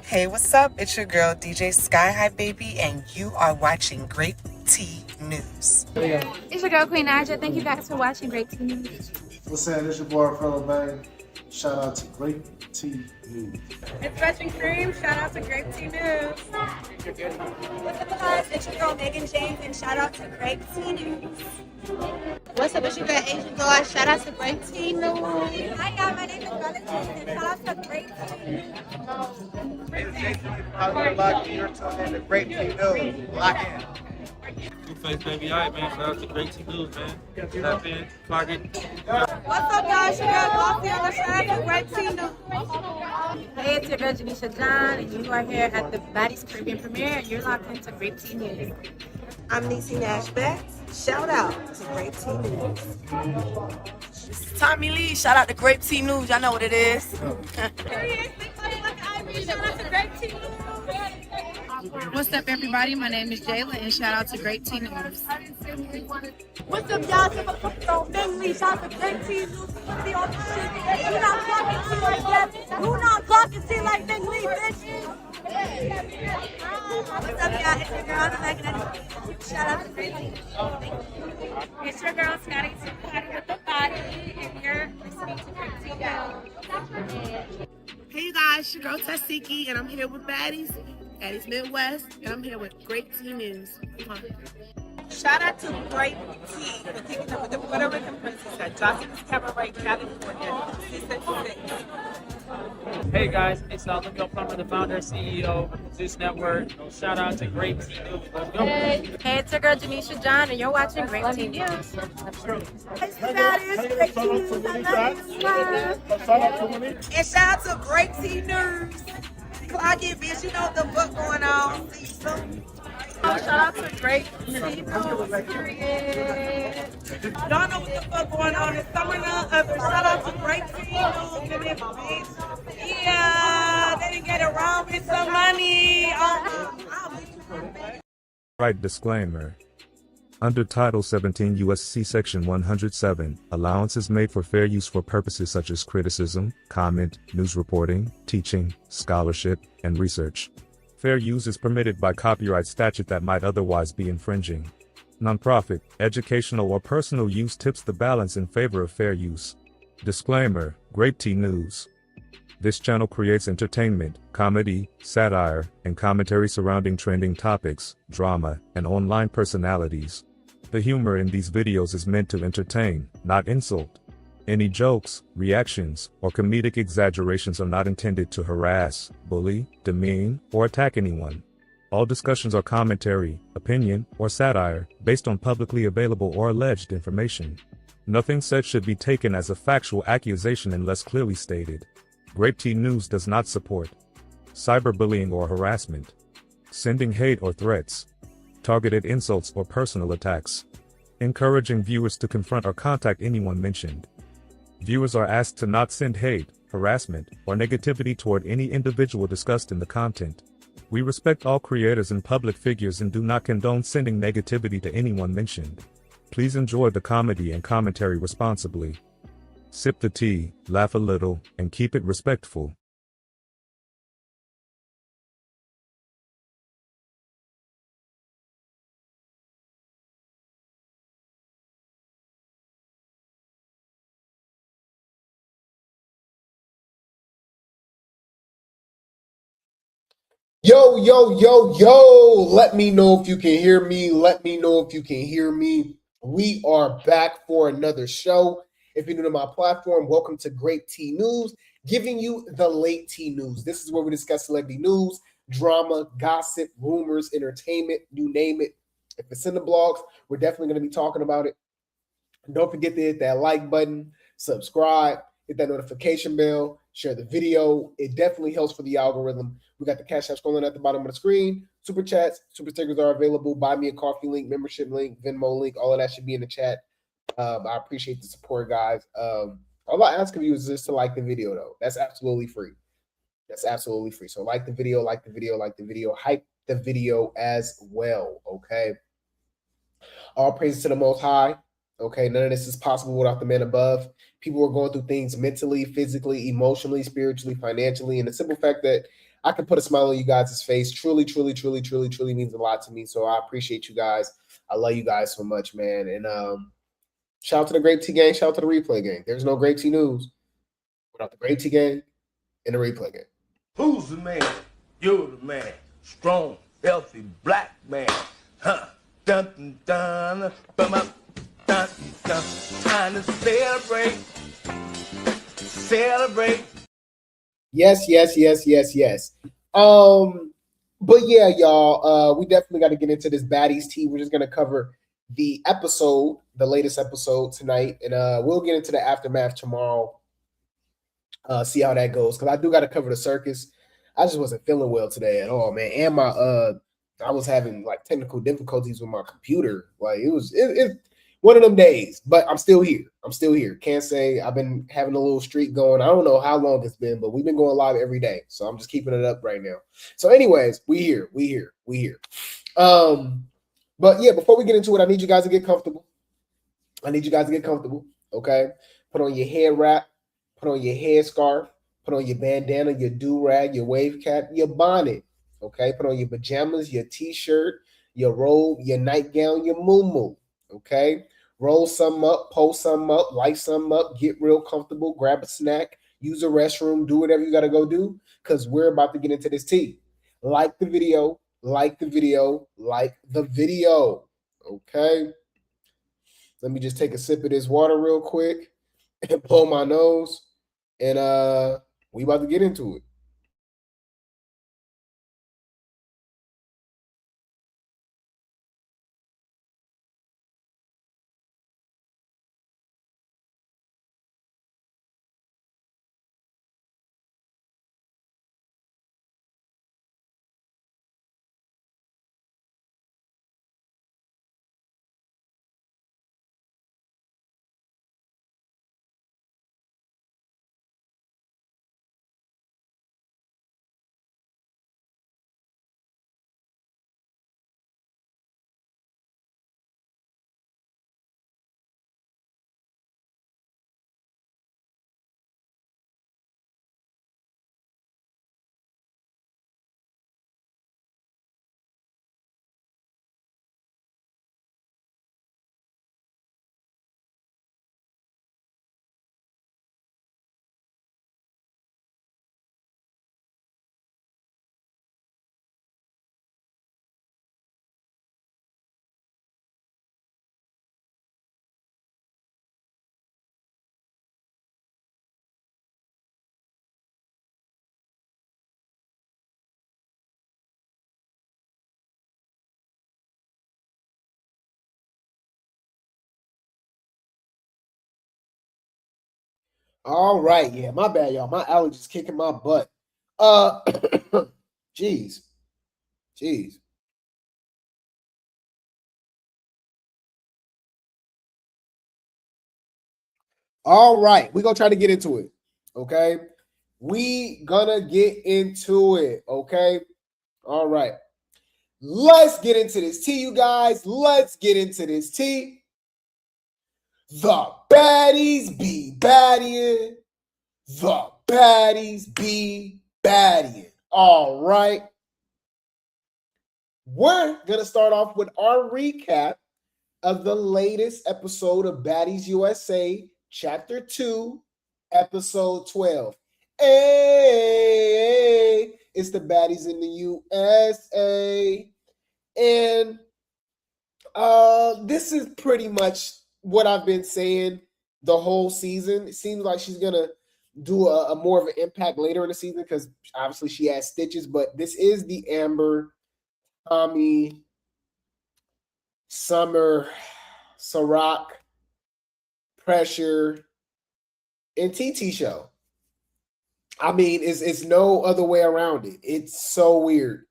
Hey, what's up? It's your girl, DJ Sky High Baby, and you are watching Grape Tea News. It's your girl, Queen Naja. Thank you guys for watching Grape Tea News. What's up? It's your boy, Fellow Bang. Shout out to Grape Tea News. It's Russian Cream. Shout out to Grape Tea News. What's up, guys? It's your girl, Megan James, and shout out to Grape Tea News. What's up? It's your girl, Asian Girl. Shout out to Grape Tea News. Hi, y'all. My name is Valentine, and shout out to Grape Tea News. You're tuning in to Grape Tea News. Lock in. Two-Face baby, alright man, shout out to Grape Tea News, man. Tap in, clock it. What's up, y'all? It's your girl, Glossy, and shout out to Grape Tea News. Hey, it's your girl, Janisha John, and you are here at the Baddies Caribbean premiere, and you're locked into Grape Tea News. I'm Niecy Nash Betts. Shout out to Grape Tea News. This is Tommy Lee. Shout out to Grape Tea News. Y'all know what it is. What's up, everybody? My name is Jayla, and shout out to Grape Tea News. What's up, y'all? It's your girl, Bing Lee. Shout out to Grape Tea News. Be on the shit. You not talking to like that. You not talking to like Bing Lee, bitch. What's up, y'all? It's your girl, Megan. Shout out to Grape Tea. It's your girl, Scotty, Party with the Body, and you're listening to Grape Tea News. Hey you guys, your girl Tesehki, and I'm here with Baddies Midwest, and I'm here with Grape Tea News. Come on. Shout out to Grape Tea for taking up with the Puerto Rican princess at DUCKIN's Cabaret, California. Hey guys, it's Leo Plummer, the founder and CEO of Zeus Network. Shout out to Grape Tea News. Let's go. Hey, it's your girl, Janisha John, and you're watching Grape Tea News. And shout out to Grape Tea News. Clock it, bitch. You know what the fuck going on. See you soon. Shout out to Grape Tea News. Y'all know what the fuck going on. It's summer now. Shout out to Grape Tea News and this bitch. Yeah, they didn't get around with some money. Right disclaimer. Under Title 17 U.S.C. Section 107, allowance is made for fair use for purposes such as criticism, comment, news reporting, teaching, scholarship, and research. Fair use is permitted by copyright statute that might otherwise be infringing. Nonprofit, educational or personal use tips the balance in favor of fair use. Disclaimer, Grape Tea News. This channel creates entertainment, comedy, satire, and commentary surrounding trending topics, drama, and online personalities. The humor in these videos is meant to entertain, not insult. Any jokes, reactions, or comedic exaggerations are not intended to harass, bully, demean, or attack anyone. All discussions are commentary, opinion, or satire, based on publicly available or alleged information. Nothing said should be taken as a factual accusation unless clearly stated. Grape Tea News does not support cyberbullying or harassment, sending hate or threats, targeted insults or personal attacks, encouraging viewers to confront or contact anyone mentioned. Viewers are asked to not send hate, harassment, or negativity toward any individual discussed in the content. We respect all creators and public figures and do not condone sending negativity to anyone mentioned. Please enjoy the comedy and commentary responsibly. Sip the tea, laugh a little, and keep it respectful. Yo, yo, yo, yo. Let me know if you can hear me. Let me know if you can hear me. We are back for another show. If you're new to my platform, welcome to Grape Tea News, giving you the late tea news. This is where we discuss celebrity news, drama, gossip, rumors, entertainment, you name it. If it's in the blogs, we're definitely going to be talking about it. Don't forget to hit that like button, subscribe, hit that notification bell, share the video. It definitely helps for the algorithm. We got the Cash App scrolling at the bottom of the screen. Super chats, super stickers are available. Buy me a coffee link, membership link, Venmo link. All of that should be in the chat. I appreciate the support, guys. All I ask of you is just to like the video, though. That's absolutely free. That's absolutely free. So like the video, like the video, like the video. Hype the video as well, okay? All praises to the Most High. Okay, none of this is possible without the man above. People are going through things mentally, physically, emotionally, spiritually, financially, and the simple fact that I can put a smile on you guys' face. Truly, truly, truly, truly, truly means a lot to me. So I appreciate you guys. I love you guys so much, man. And shout out to the Grape Tea gang. Shout out to the replay gang. There's no Grape Tea news without the Grape Tea gang and the replay gang. Who's the man? You're the man. Strong, healthy, black man. Huh? Dun dun dun. Bum up. Dun dun. Time to celebrate. Celebrate. Yes. But yeah, y'all, we definitely got to get into this Baddies tea. We're just gonna cover the episode, the latest episode tonight, and we'll get into the aftermath tomorrow. See how that goes, because I do got to cover the circus. I just wasn't feeling well today at all, man. And my I was having like technical difficulties with my computer. Like it was one of them days, but I'm still here. Can't say I've been having a little streak going. I don't know how long it's been, but we've been going live every day. So I'm just keeping it up right now. So anyways, we here. But yeah, before we get into it, I need you guys to get comfortable. Okay. Put on your hair wrap, put on your headscarf, put on your bandana, your do-rag, your wave cap, your bonnet. Okay. Put on your pajamas, your t-shirt, your robe, your nightgown, your muumuu. Okay, roll some up, pull some up, light some up, get real comfortable, grab a snack, use a restroom, do whatever you got to go do, because we're about to get into this tea. Like the video. Okay, let me just take a sip of this water real quick and blow my nose, and we about to get into it. All right, yeah, my bad, y'all. My allergies kicking my butt. Jeez. All right, we're gonna try to get into it. Okay, we gonna get into it. Okay, all right. Let's get into this tea, you guys. Let's get into this tea. The baddies be baddying. The baddies be baddying. All right. We're going to start off with our recap of the latest episode of Baddies USA, Chapter 2, Episode 12. Hey, it's the baddies in the USA. And this is pretty much what I've been saying the whole season. It seems like she's going to do a more of an impact later in the season because obviously she has stitches, but this is the Amber, Tommy, Summer, Ciroc, Pressure, and TT show. I mean, it's no other way around it. It's so weird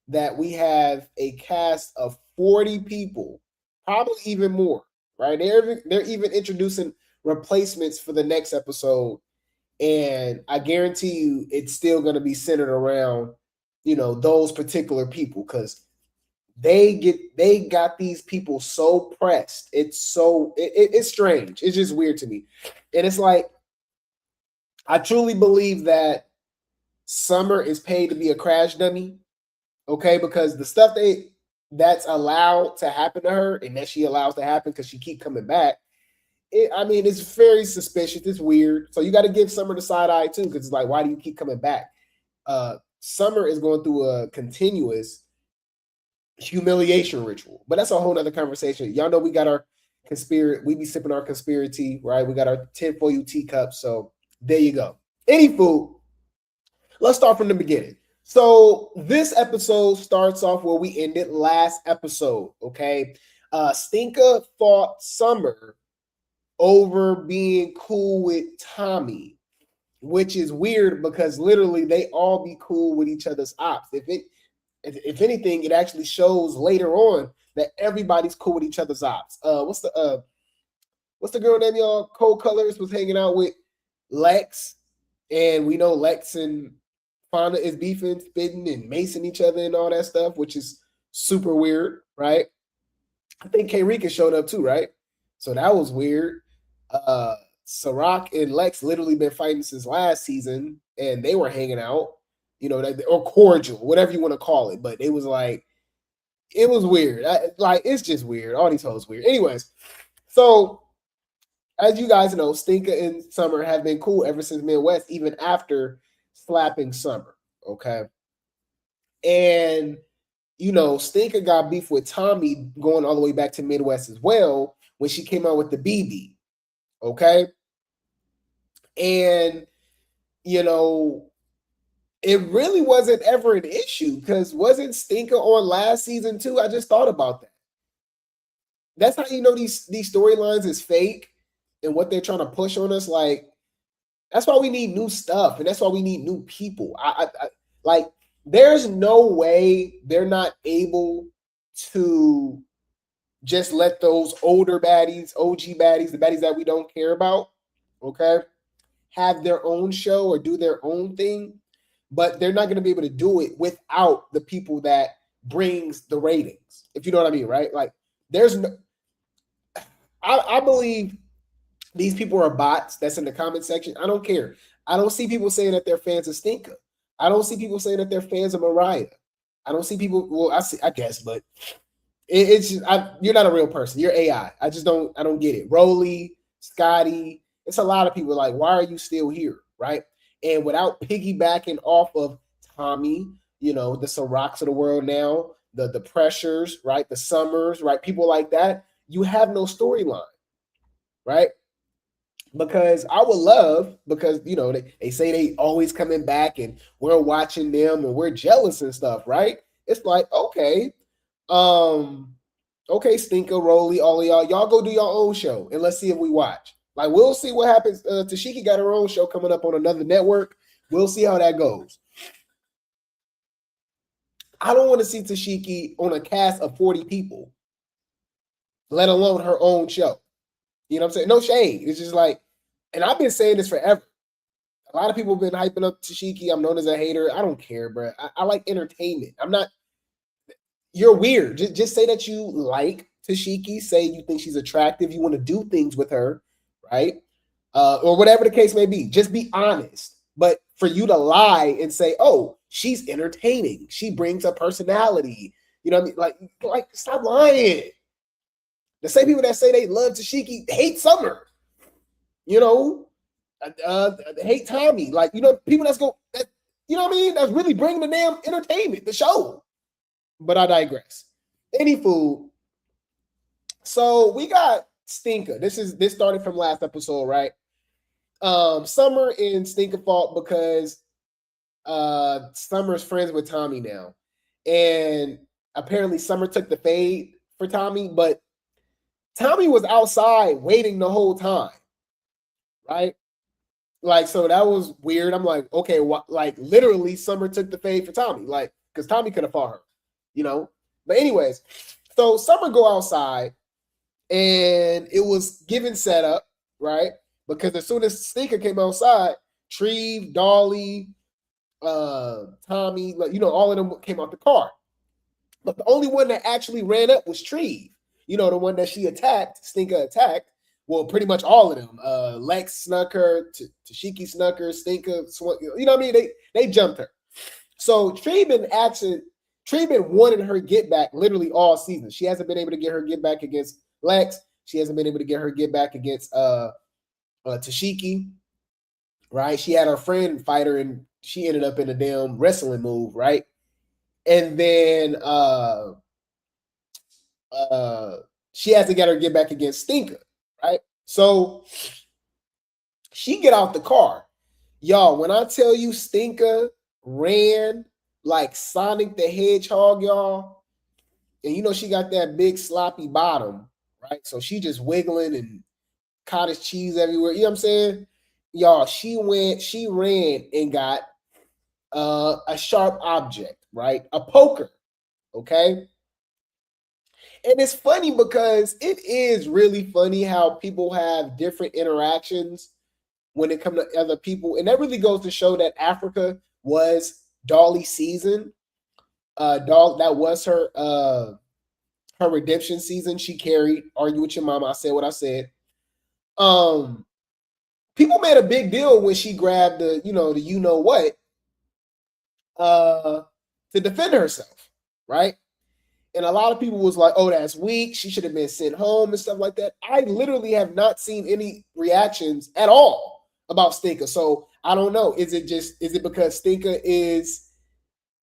that we have a cast of 40 people, probably even more, right? They're even introducing replacements for the next episode, and I guarantee you it's still going to be centered around, those particular people because they got these people so pressed. It's strange. It's just weird to me. And it's like, I truly believe that Summer is paid to be a crash dummy, okay? Because the stuff that's allowed to happen to her and that she allows to happen because she keep coming back, it's very suspicious. It's weird. So you got to give Summer the side eye too, because it's like, why do you keep coming back? Summer is going through a continuous humiliation ritual, but that's a whole nother conversation. Y'all know we got our conspiracy. We be sipping our conspiracy, right? We got our tinfoil teacups. So there you go. Anywho, let's start from the beginning. So this episode starts off where we ended last episode. Okay, Stinka fought Summer over being cool with Tommy, which is weird because literally they all be cool with each other's ops. If anything, it actually shows later on that everybody's cool with each other's ops. What's the girl name y'all? Cold Colors was hanging out with Lex, and we know Lex and Fonda is beefing, spitting, and macing each other and all that stuff, which is super weird, right? I think K-Rika showed up too, right? So that was weird. Ciroc and Lex literally been fighting since last season, and they were hanging out, or cordial, whatever you want to call it. But it was like, it was weird. It's just weird. All these hoes weird. Anyways, so as you guys know, Stinka and Summer have been cool ever since Midwest, even after slapping Summer. Okay. And, Stinka got beef with Tommy going all the way back to Midwest as well when she came out with the BB. Okay. And, it really wasn't ever an issue because wasn't Stinka on last season too? I just thought about that. That's how you know these storylines is fake and what they're trying to push on us. Like, that's why we need new stuff and that's why we need new people. I there's no way they're not able to just let those older baddies, OG baddies, the baddies that we don't care about, okay, have their own show or do their own thing. But they're not going to be able to do it without the people that brings the ratings, if you know what I mean, right? Like, there's no, I believe these people are bots that's in the comment section. I don't care. I don't see people saying that they're fans of Stinka. I don't see people saying that they're fans of Mariah. I don't see people, well, I guess, but it's just, you're not a real person. You're AI. I don't get it. Rolly, Scotty, it's a lot of people like, why are you still here, right? And without piggybacking off of Tommy, the Cirocs of the world now, the Pressures, right? The Summers, right? People like that, you have no storyline, right? Because I would love, because, they say they always coming back and we're watching them and we're jealous and stuff, right? It's like, okay, Stinka, Rolly, all of y'all go do your own show and let's see if we watch. Like, we'll see what happens. Tesehki got her own show coming up on another network. We'll see how that goes. I don't want to see Tesehki on a cast of 40 people, let alone her own show. You know what I'm saying? No shade. It's just like, and I've been saying this forever. A lot of people have been hyping up Tesehki. I'm known as a hater. I don't care, bro. I like entertainment. I'm not, you're weird. Just say that you like Tesehki. Say you think she's attractive. You want to do things with her. Right? Or whatever the case may be. Just be honest. But for you to lie and say, oh, she's entertaining. She brings a personality. You know what I mean? Like stop lying. The same people that say they love Tesehki hate Summer. Hate Tommy. People you know what I mean? That's really bringing the damn entertainment, the show. But I digress. Anywho, so we got Stinka. This started from last episode, right? Summer and Stinka fought because Summer's friends with Tommy now. And apparently Summer took the fade for Tommy, but Tommy was outside waiting the whole time. Right? So that was weird. I'm like, okay, literally Summer took the fade for Tommy, because Tommy could have fought her, But anyways, so Summer go outside. And it was given setup, right? Because as soon as Stinka came outside, Treve, Dolly, Tommy, all of them came out the car. But the only one that actually ran up was Treve. The one that she attacked, Stinka attacked, Well, pretty much all of them. Lex snuck her, Tesehki snuck her, Stinker, you know what I mean? They jumped her. So Tree been wanting her get back literally all season. She hasn't been able to get her get back against Lex. She hasn't been able to get her get back against Tesehki, right? She had her friend fight her, and she ended up in a damn wrestling move, right? And then she has to get her get back against Stinker, right? So she get out the car. Y'all, when I tell you Stinker ran like Sonic the Hedgehog, y'all, and you know she got that big sloppy bottom, right? So she just wiggling and cottage cheese everywhere. You know what I'm saying? Y'all, she ran and got a sharp object, right? A poker, okay? And it's funny because it is really funny how people have different interactions when it comes to other people. And that really goes to show that Africa was Dolly's season. That was her redemption season. She carried Argue With Your Mama. I said what I said. People made a big deal when she grabbed the you know what to defend herself, right? And a lot of people was like, oh, that's weak. She should have been sent home and stuff like that. I literally have not seen any reactions at all about Stinker. So I don't know. Is it because Stinker is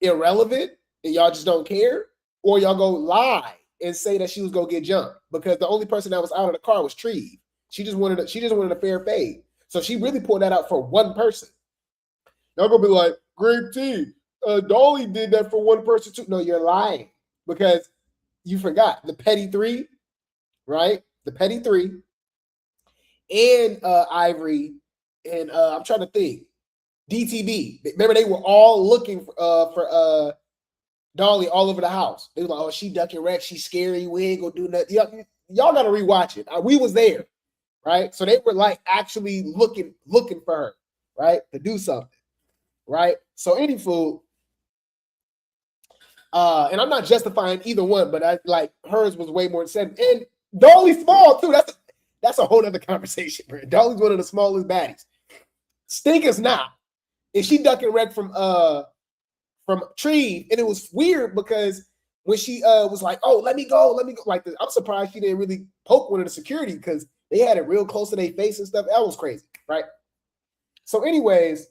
irrelevant and y'all just don't care? Or y'all go lie and say that she was going to get jumped? Because the only person that was out of the car was Tree. She just wanted a fair fade. So she really pulled that out for one person. Y'all going to be like, Grape Tea, Dolly did that for one person too. No, you're lying. Because you forgot the Petty Three, right? The Petty Three and Ivory and I'm trying to think, DTB. Remember, they were all looking for Dolly all over the house. They were like, "Oh, she ducking wreck. She's scary. We ain't gonna do nothing." Y'all gotta rewatch it. We was there, right? So they were like actually looking for her, right, to do something, right? So anywho. And I'm not justifying either one, but I like hers was way more than 7. And Dolly's small too. That's a whole other conversation, bro. Dolly's one of the smallest baddies. Stinker's not. And she ducking wreck from Tree. And it was weird because when she was like, oh, let me go. Like I'm surprised she didn't really poke one of the security because they had it real close to their face and stuff. That was crazy, right? So anyways,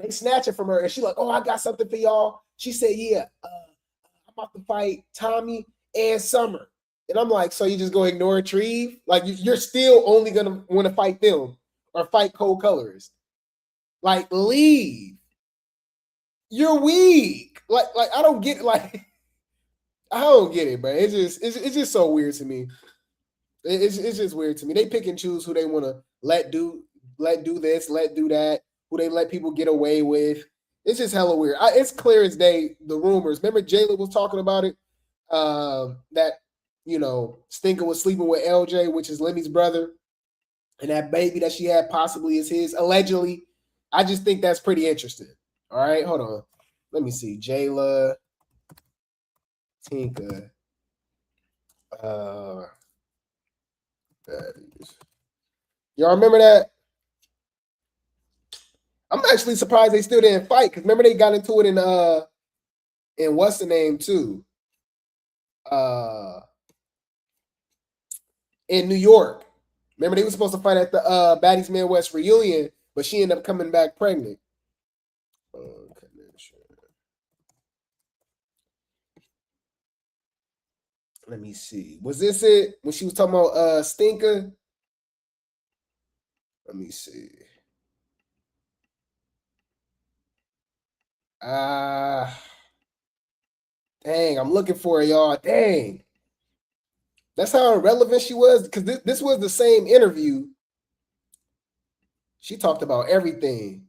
they snatch it from her and she's like, oh, I got something for y'all. She said, yeah, I'm about to fight Tommy and Summer. And I'm like, so you just go ignore Tree? Like, you're still only going to want to fight them or fight Cold Colors. Like, leave. You're weak. Like I don't get it. Like, I don't get it, bro. It's just so weird to me. It's just weird to me. They pick and choose who they want to let do this, let do that, who they let people get away with. It's just hella weird. It's clear as day, the rumors. Remember Jayla was talking about it? That, Stinker was sleeping with LJ, which is Lemmy's brother. And that baby that she had possibly is his, allegedly. I just think that's pretty interesting. All right, hold on. Let me see. Jayla, Tinka, Baddies. Y'all remember that? I'm actually surprised they still didn't fight because remember they got into it in what's the name too? In New York. Remember they were supposed to fight at the Baddies Midwest reunion, but she ended up coming back pregnant. Let me see. Was this it when she was talking about Stinker? Let me see. Dang, I'm looking for it, y'all. Dang. That's how irrelevant she was, because this was the same interview. She talked about everything.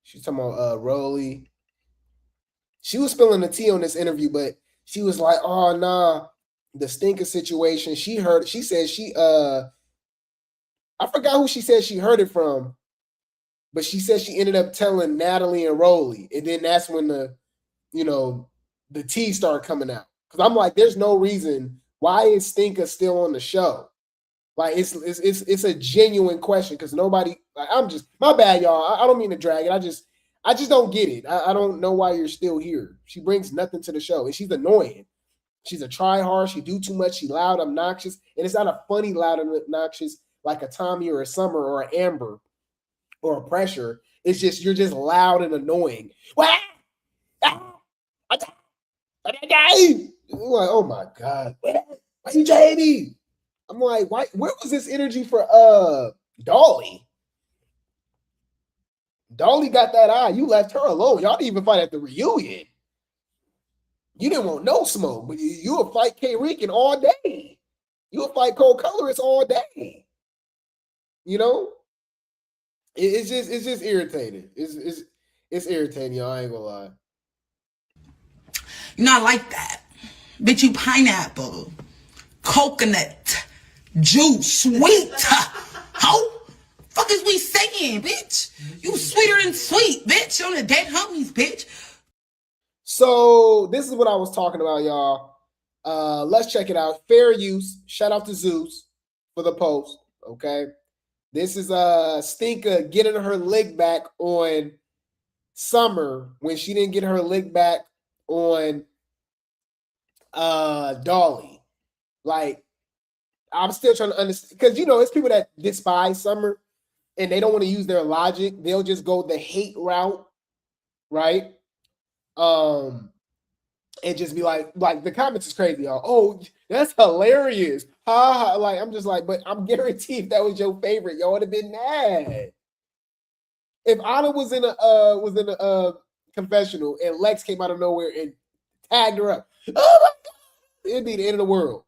She's talking about Rolly. She was spilling the tea on this interview, but she was like, oh, nah, the Stinker situation. She said I forgot who she said she heard it from. But she said she ended up telling Natalie and Rolly. And then that's when the tea started coming out. Because I'm like, there's no reason. Why is Stinker still on the show? Like it's a genuine question because nobody. Like, I'm just my bad, y'all. I don't mean to drag it. I just don't get it. I don't know why you're still here. She brings nothing to the show, and she's annoying. She's a try-hard. She do too much. She loud, obnoxious, and it's not a funny loud and obnoxious like a Tommy or a Summer or an Amber or a Pressure. It's just you're just loud and annoying. What? I'm like, oh my god, why you JD? I'm like, why? Where was this energy for Dolly? Dolly got that eye. You left her alone. Y'all didn't even fight at the reunion. You didn't want no smoke, but you would fight K Rican all day. You would fight Cold Colorist all day. You know, it's just irritating. It's irritating, y'all. I ain't gonna lie. You're not like that. Bitch, you pineapple, coconut, juice, sweet. How fuck is we saying, bitch? You sweeter than sweet, bitch. On the dead homies, bitch. So this is what I was talking about, y'all. Let's check it out. Fair use. Shout out to Zeus for the post. Okay. This is Stinker getting her lick back on Summer when she didn't get her lick back on Dolly. Like, I'm still trying to understand because it's people that despise Summer and they don't want to use their logic. They'll just go the hate route, right? And just be like the comments is crazy, y'all. Oh, that's hilarious. Ha ha. Like, I'm just like, but I'm guaranteed if that was your favorite, y'all would have been mad. If Anna was in a confessional and Lex came out of nowhere and tagged her up, oh my god, it'd be the end of the world.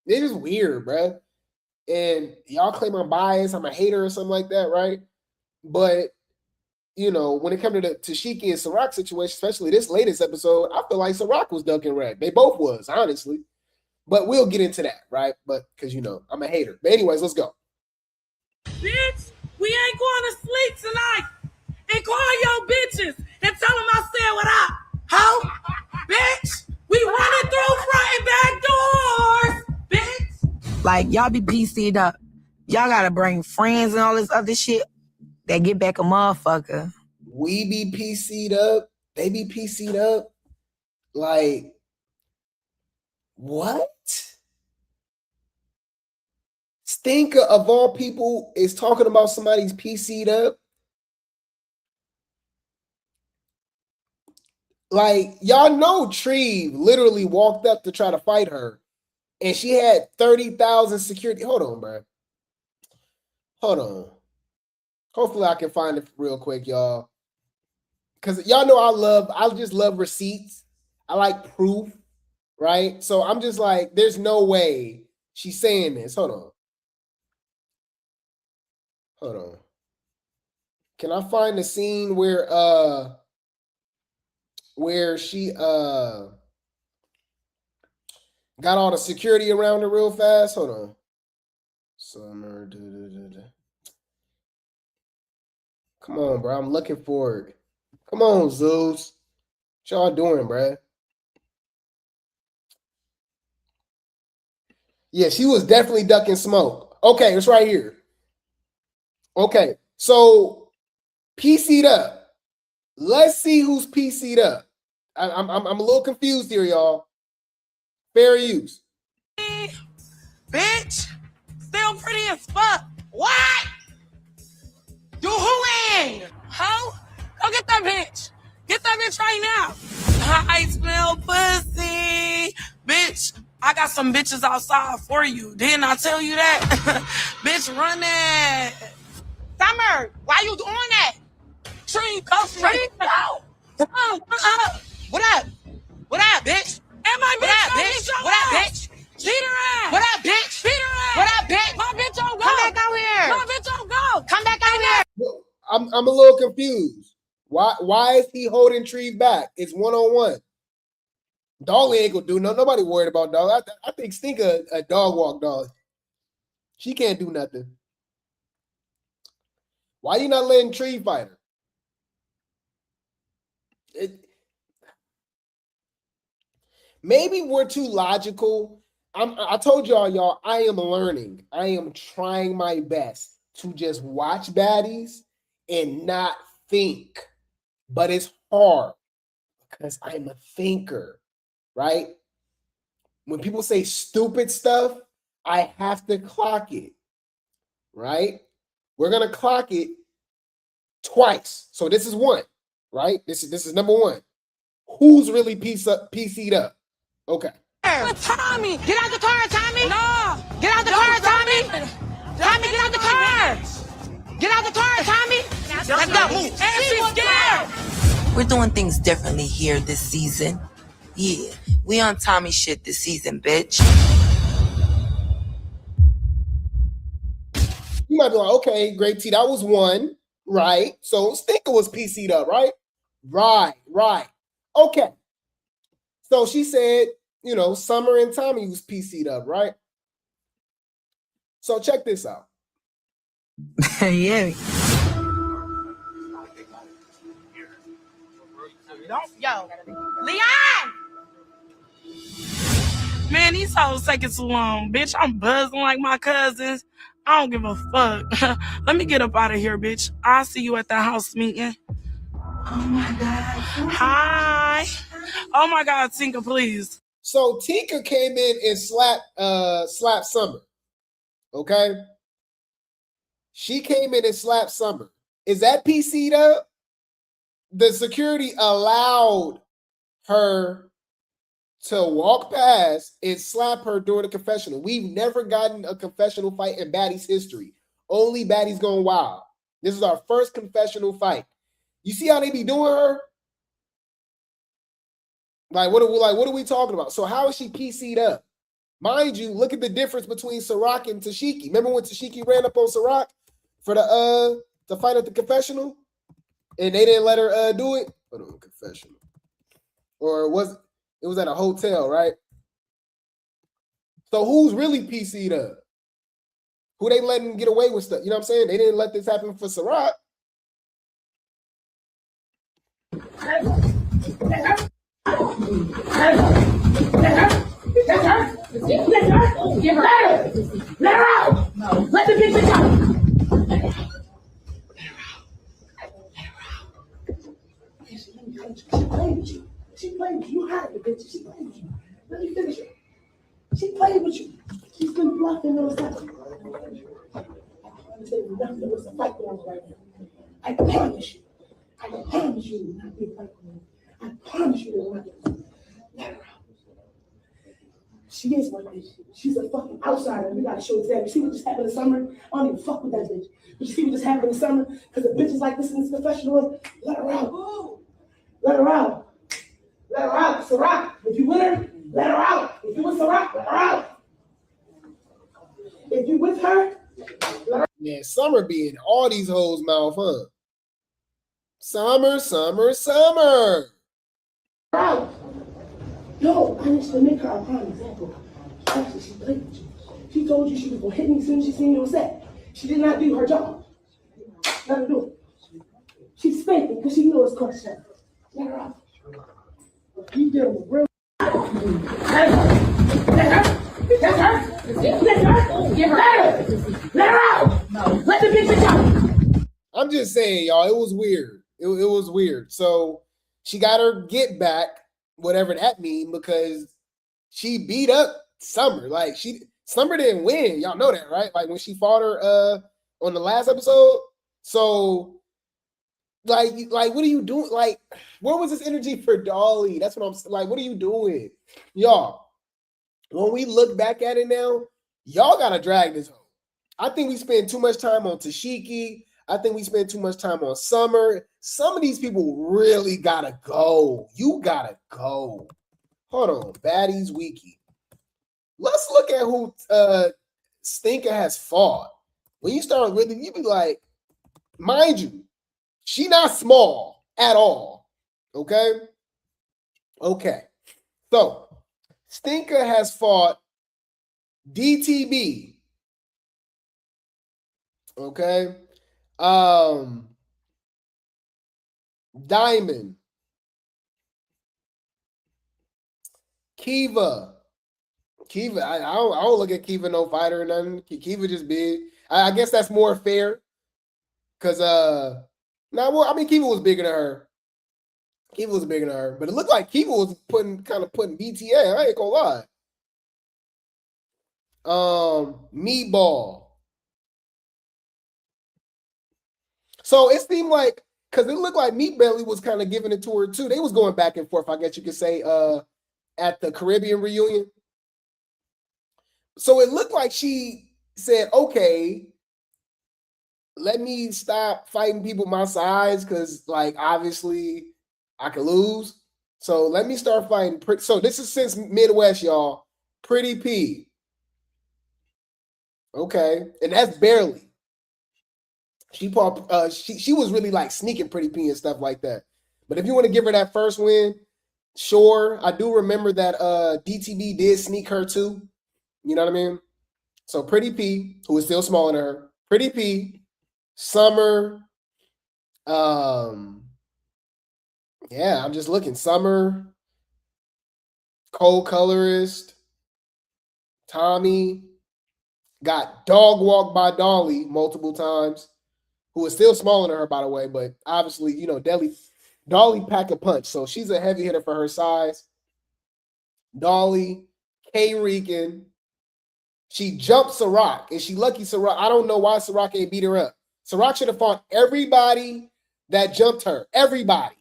It's just weird, bruh. And y'all claim I'm biased, I'm a hater or something like that, right? But when it comes to the Tesehki and Ciroc situation, especially this latest episode, I feel like Ciroc was ducking rag. They both was, honestly. But we'll get into that, right? But because I'm a hater. But anyways, let's go. Bitch, we ain't going to sleep tonight. And call your bitches and tell them I said what up. Ho? Bitch, we running through front and back doors. Bitch. Like, y'all be PC'd up. Y'all gotta bring friends and all this other shit that get back a motherfucker. We be PC'd up. They be PC'd up. Like, what? Stinker, of all people, is talking about somebody's PC'd up. Like, y'all know Treve literally walked up to try to fight her. And she had 30,000 security. Hold on, bro. Hold on. Hopefully I can find it real quick, y'all. Because y'all know I just love receipts. I like proof, right? So I'm just like, there's no way she's saying this. Hold on. Hold on. Can I find the scene where she got all the security around her real fast? Hold on. Summer. Come on, bro. I'm looking for it. Come on, Zeus. What y'all doing, bro? Yeah, she was definitely ducking smoke. Okay, it's right here. Okay, so PC'd up. Let's see who's PC'd up. I'm a little confused here, y'all. Fair use. Bitch, still pretty as fuck. What? You who in? Ho? Go get that bitch. Get that bitch right now. I smell pussy. Bitch, I got some bitches outside for you. Didn't I tell you that? Bitch, run it. Summer, why you doing that? Tree, go straight. Go. What up? What up, bitch? And my bitch, what up, bitch? What up, bitch? Beat her ass. What up, bitch? Beat her ass. What up, bitch? My bitch don't go. Come back out here. My bitch don't go. Come back out here. I'm a little confused. Why is he holding Tree back? It's one-on-one. Dolly ain't gonna do no. Nobody worried about Dolly. I think Stinker a dog walk Dolly. She can't do nothing. Why you not letting Tree fight her? Maybe we're too logical. I told y'all, I am learning. I am trying my best to just watch baddies and not think. But it's hard because I'm a thinker, right? When people say stupid stuff, I have to clock it, right? We're gonna clock it twice. So this is one, right? This is number one. Who's really PC'd up? Okay. Tommy, get out the car, Tommy. No, get out the car, Tommy. Tommy, get out the car. Get out the car, Tommy. Let's go. Move. And she's scared. We're doing things differently here this season. Yeah, we on Tommy shit this season, bitch. You might be like, okay, Grape Tea, that was one, right? So Stinker was PC'd up, right? Right. Okay. So she said, you know, Summer and Tommy was PC'd up, right? So check this out. Yeah. Yo, Leon! Man, these hoes taking too long. Bitch, I'm buzzing like my cousins. I don't give a fuck. Let me get up out of here, bitch. I'll see you at the house meeting. Oh my God. Hi. Oh my God, Tinker, please. So Tinker came in and slapped Summer. Okay? She came in and slapped Summer. Is that PC'd up? The security allowed her to walk past and slap her during the confessional. We've never gotten a confessional fight in Baddies history. Only Baddies Gone Wild. This is our first confessional fight. You see how they be doing her? What are we talking about? So how is she PC'd up? Mind you, look at the difference between Ciroc and Tesehki. Remember when Tesehki ran up on Ciroc for the fight at the confessional? And they didn't let her do it? Hold on, confessional. Or it was at a hotel, right? So who's really PC'd up? Who they letting get away with stuff? You know what I'm saying? They didn't let this happen for Ciroc. Let her out. No. Let the bitch out. She played with you. She played with you. You had it, bitch. She played with you. Let me finish it. She played with you. She's been blocking those times. I'm telling you nothing. There was a fight going on right now. I promise you. I promise you there will not be a fight going on. I promise you there will not be a fight. Let her out. She is what it is. She's a fucking outsider. We gotta show that. You see what just happened in summer? I don't even fuck with that bitch. But you see what just happened in summer? Because the bitches like this in this confessional, let her out. Let her out. Let her out. Ciroc. If you with her, let her out. If you with Ciroc, let her out. If you with her, let her out. Yeah, Summer be in all these hoes' mouth, huh? Summer. Out. Yo, I used to make her a prime example. Actually, she played with you. She told you she was gonna hit me as soon as she seen you on set. She did not do her job. Let her do it. She's faking because she knows it's question. Let her out. You dealing with real. Let her. Let her out. No. Let the bitch out. I'm just saying, y'all, it was weird. It was weird. So she got her get back, whatever that means, because she beat up Summer. Like Summer didn't win. Y'all know that, right? Like when she fought her on the last episode. So like what are you doing? Like, where was this energy for Dolly? That's what I'm like. What are you doing? Y'all, when we look back at it now, y'all gotta drag this home. I think we spend too much time on Tesehki. I think we spend too much time on Summer. Some of these people really gotta go. You gotta go. Hold on, Baddies Wiki. Let's look at who Stinker has fought. When you start really, you be like, mind you, she not small at all. Okay? Okay. So, Stinker has fought DTB. Okay? Diamond. Kiva. Kiva, I don't look at Kiva no fighter or nothing. Kiva just big. I guess that's more fair. Cause well, I mean Kiva was bigger than her. Kiva was bigger than her, but it looked like Kiva was putting BTA. I ain't gonna lie. Meatball. So it seemed like, because it looked like Meat Belly was kind of giving it to her too. They was going back and forth, I guess you could say, at the Caribbean reunion. So it looked like she said, okay, let me stop fighting people my size, because like obviously I could lose. So let me start fighting. So this is since Midwest, y'all. Pretty P. Okay, and that's barely. She was really like sneaking Pretty P and stuff like that. But if you want to give her that first win, sure. I do remember that DTB did sneak her too. You know what I mean? So Pretty P, who is still smaller than her, Pretty P, Summer. Yeah, I'm just looking. Summer, Cold Colorist, Tommy, got dog walked by Dolly multiple times, who is still smaller than her, by the way, but obviously, you know, Dolly pack a punch, so she's a heavy hitter for her size. Dolly, K. Regan, she jumped Ciroc, and she lucky Ciroc. I don't know why Ciroc ain't beat her up. Ciroc should have fought everybody that jumped her, everybody.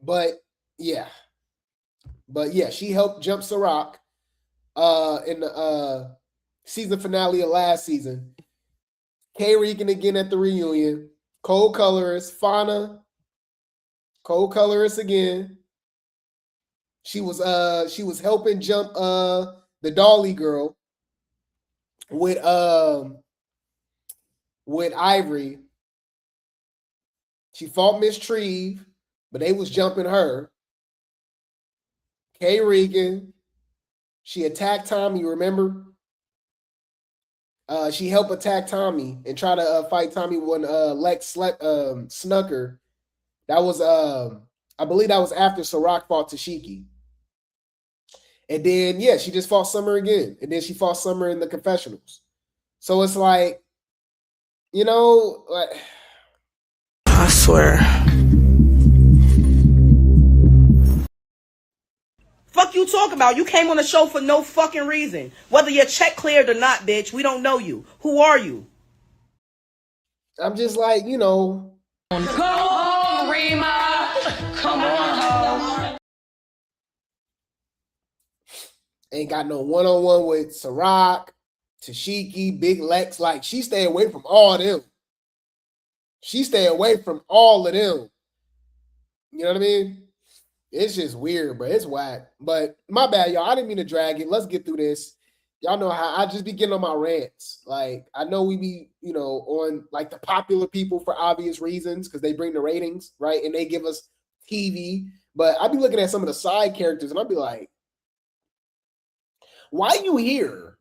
But yeah, she helped jump Ciroc in the season finale of last season. K. Regan again at the reunion. Cold Colorist, Fauna. Cold Colorist again. She was helping jump the Dolly girl with Ivory. She fought Miss Treve, but they was jumping her. K. Regan. She attacked Tommy, remember? She helped attack Tommy and try to fight Tommy when Lex snuck her. That was I believe that was after Ciroc fought Tesehki. And then yeah, she just fought Summer again. And then she fought Summer in the confessionals. So it's like, you know, like I swear. Fuck you talking about? You came on the show for no fucking reason. Whether your check cleared or not, bitch, we don't know you. Who are you? I'm just like, you know. Go home, Rima. Come on home. Ain't got no one-on-one with Ciroc, Tesehki, Big Lex. Like, she stay away from all of them. She stay away from all of them. You know what I mean? It's just weird, but it's whack. But my bad, y'all. I didn't mean to drag it. Let's get through this. Y'all know how I just be getting on my rants. Like, I know we be, you know, on like the popular people for obvious reasons because they bring the ratings, right? And they give us TV. But I be looking at some of the side characters and I'll be like, why you here?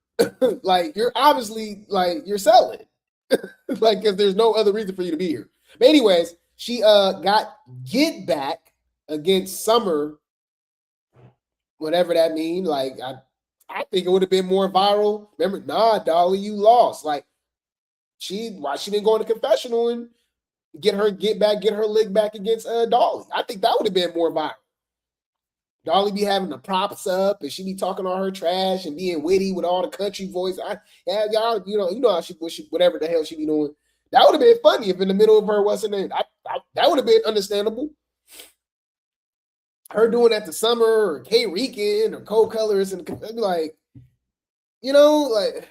Like, you're obviously, like, you're selling. Like, because there's no other reason for you to be here. But anyways, she got get back against Summer, whatever that means. Like, I think it would have been more viral. Remember, nah, Dolly, you lost. Like, why she didn't go in the confessional and get her lick back against Dolly? I think that would have been more viral. Dolly be having the props up and she be talking all her trash and being witty with all the country voice. Y'all, you know how she whatever the hell she be doing. That would have been funny if in the middle of her wasn't in. That would have been understandable. Her doing that to Summer or K. Regan or Cold Colors and be like, you know, like.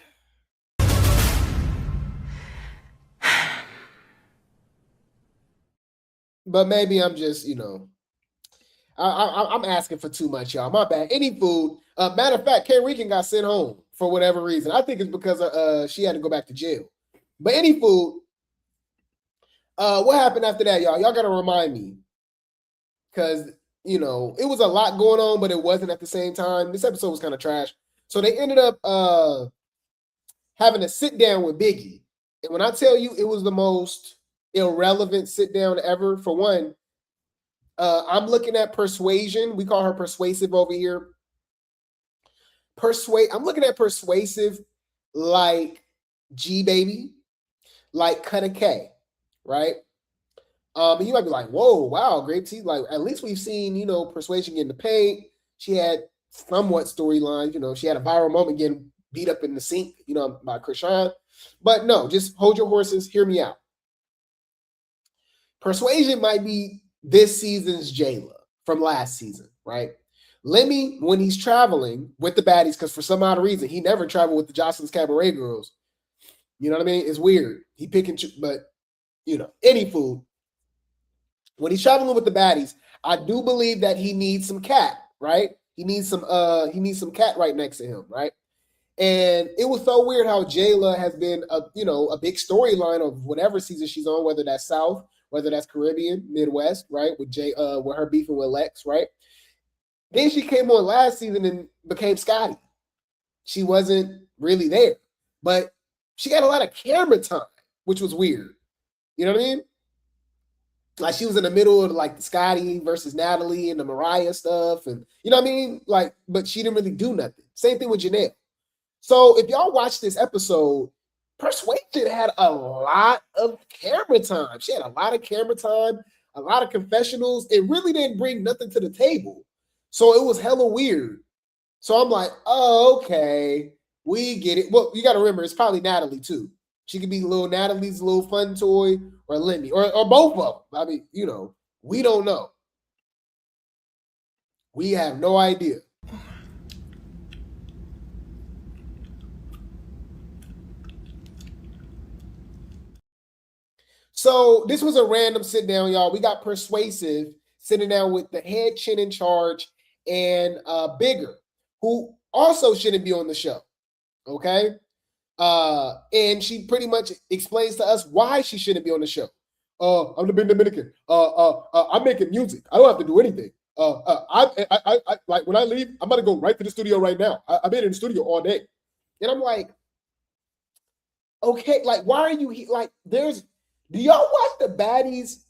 But maybe I'm just, you know, I'm asking for too much, y'all. My bad. Any food. Matter of fact, K. Regan got sent home for whatever reason. I think it's because she had to go back to jail. But any food. What happened after that, y'all? Y'all got to remind me. Because, you know, it was a lot going on, but it wasn't at the same time. This episode was kind of trash. So they ended up having a sit down with Biggie. And when I tell you it was the most irrelevant sit down ever, for one, I'm looking at Persuasion. We call her Persuasive over here. I'm looking at persuasive like G Baby, like Cut a K, right? And you might be like, whoa, wow, Grape Tea. Like, at least we've seen, you know, Persuasion get in the paint. She had somewhat storylines, you know, she had a viral moment getting beat up in the sink, you know, by Krishan. But no, just hold your horses, hear me out. Persuasion might be this season's Jayla from last season, right? Lemmy, when he's traveling with the baddies, because for some odd reason, he never traveled with the Jocelyn's Cabaret girls. You know what I mean? It's weird. He pick and choose, but, you know, any food. When he's traveling with the baddies, I do believe that he needs some cat, right? He needs some cat right next to him, right? And it was so weird how Jayla has been a big storyline of whatever season she's on, whether that's South, whether that's Caribbean, Midwest, right? With her beefing with Lex, right? Then she came on last season and became Scotty. She wasn't really there, but she got a lot of camera time, which was weird. You know what I mean? Like, she was in the middle of like the Scotty versus Natalie and the Mariah stuff, and you know what I mean? Like, but she didn't really do nothing. Same thing with Janelle. So if y'all watch this episode, Persuasion had a lot of camera time. She had a lot of camera time, a lot of confessionals. It really didn't bring nothing to the table. So it was hella weird. So I'm like, oh, okay, we get it. Well, you got to remember, it's probably Natalie too. She could be little Natalie's little fun toy, or Lemmy, or both of them. I mean, you know, we don't know. We have no idea. So this was a random sit down, y'all. We got Persuasive sitting down with the head chin in charge and Bigger, who also shouldn't be on the show. Okay. And she pretty much explains to us why she shouldn't be on the show. I'm the big Dominican. I'm making music. I don't have to do anything. I like when I leave, I'm about to go right to the studio right now. I've been in the studio all day. And I'm like, okay, like, why are you here? Like, do y'all watch the Baddies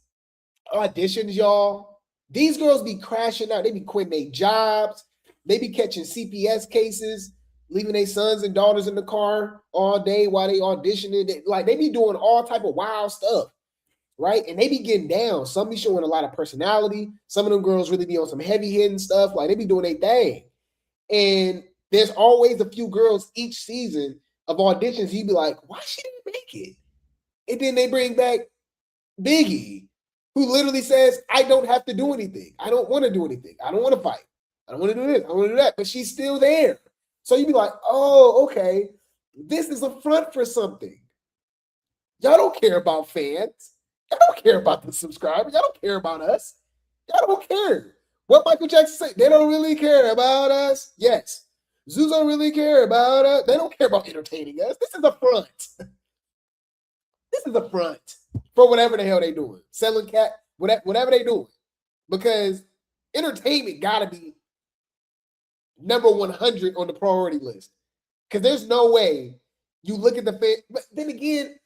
auditions, y'all? These girls be crashing out. They be quitting their jobs. They be catching CPS cases, leaving their sons and daughters in the car all day while they auditioning. They be doing all type of wild stuff, right? And they be getting down. Some be showing a lot of personality. Some of them girls really be on some heavy hitting stuff. Like, they be doing their thing. And there's always a few girls each season of auditions. You'd be like, why she didn't make it? And then they bring back Biggie, who literally says, I don't have to do anything. I don't want to do anything. I don't want to fight. I don't want to do this. I don't want to do that. But she's still there. So you'd be like, oh, okay. This is a front for something. Y'all don't care about fans. Y'all don't care about the subscribers. Y'all don't care about us. Y'all don't care. What Michael Jackson said, they don't really care about us. Yes. Zoos don't really care about us. They don't care about entertaining us. This is a front. This is a front for whatever the hell they doing. Selling cat, whatever they doing. Because entertainment gotta be number 100 on the priority list. Because there's no way you look at the fan. But then again,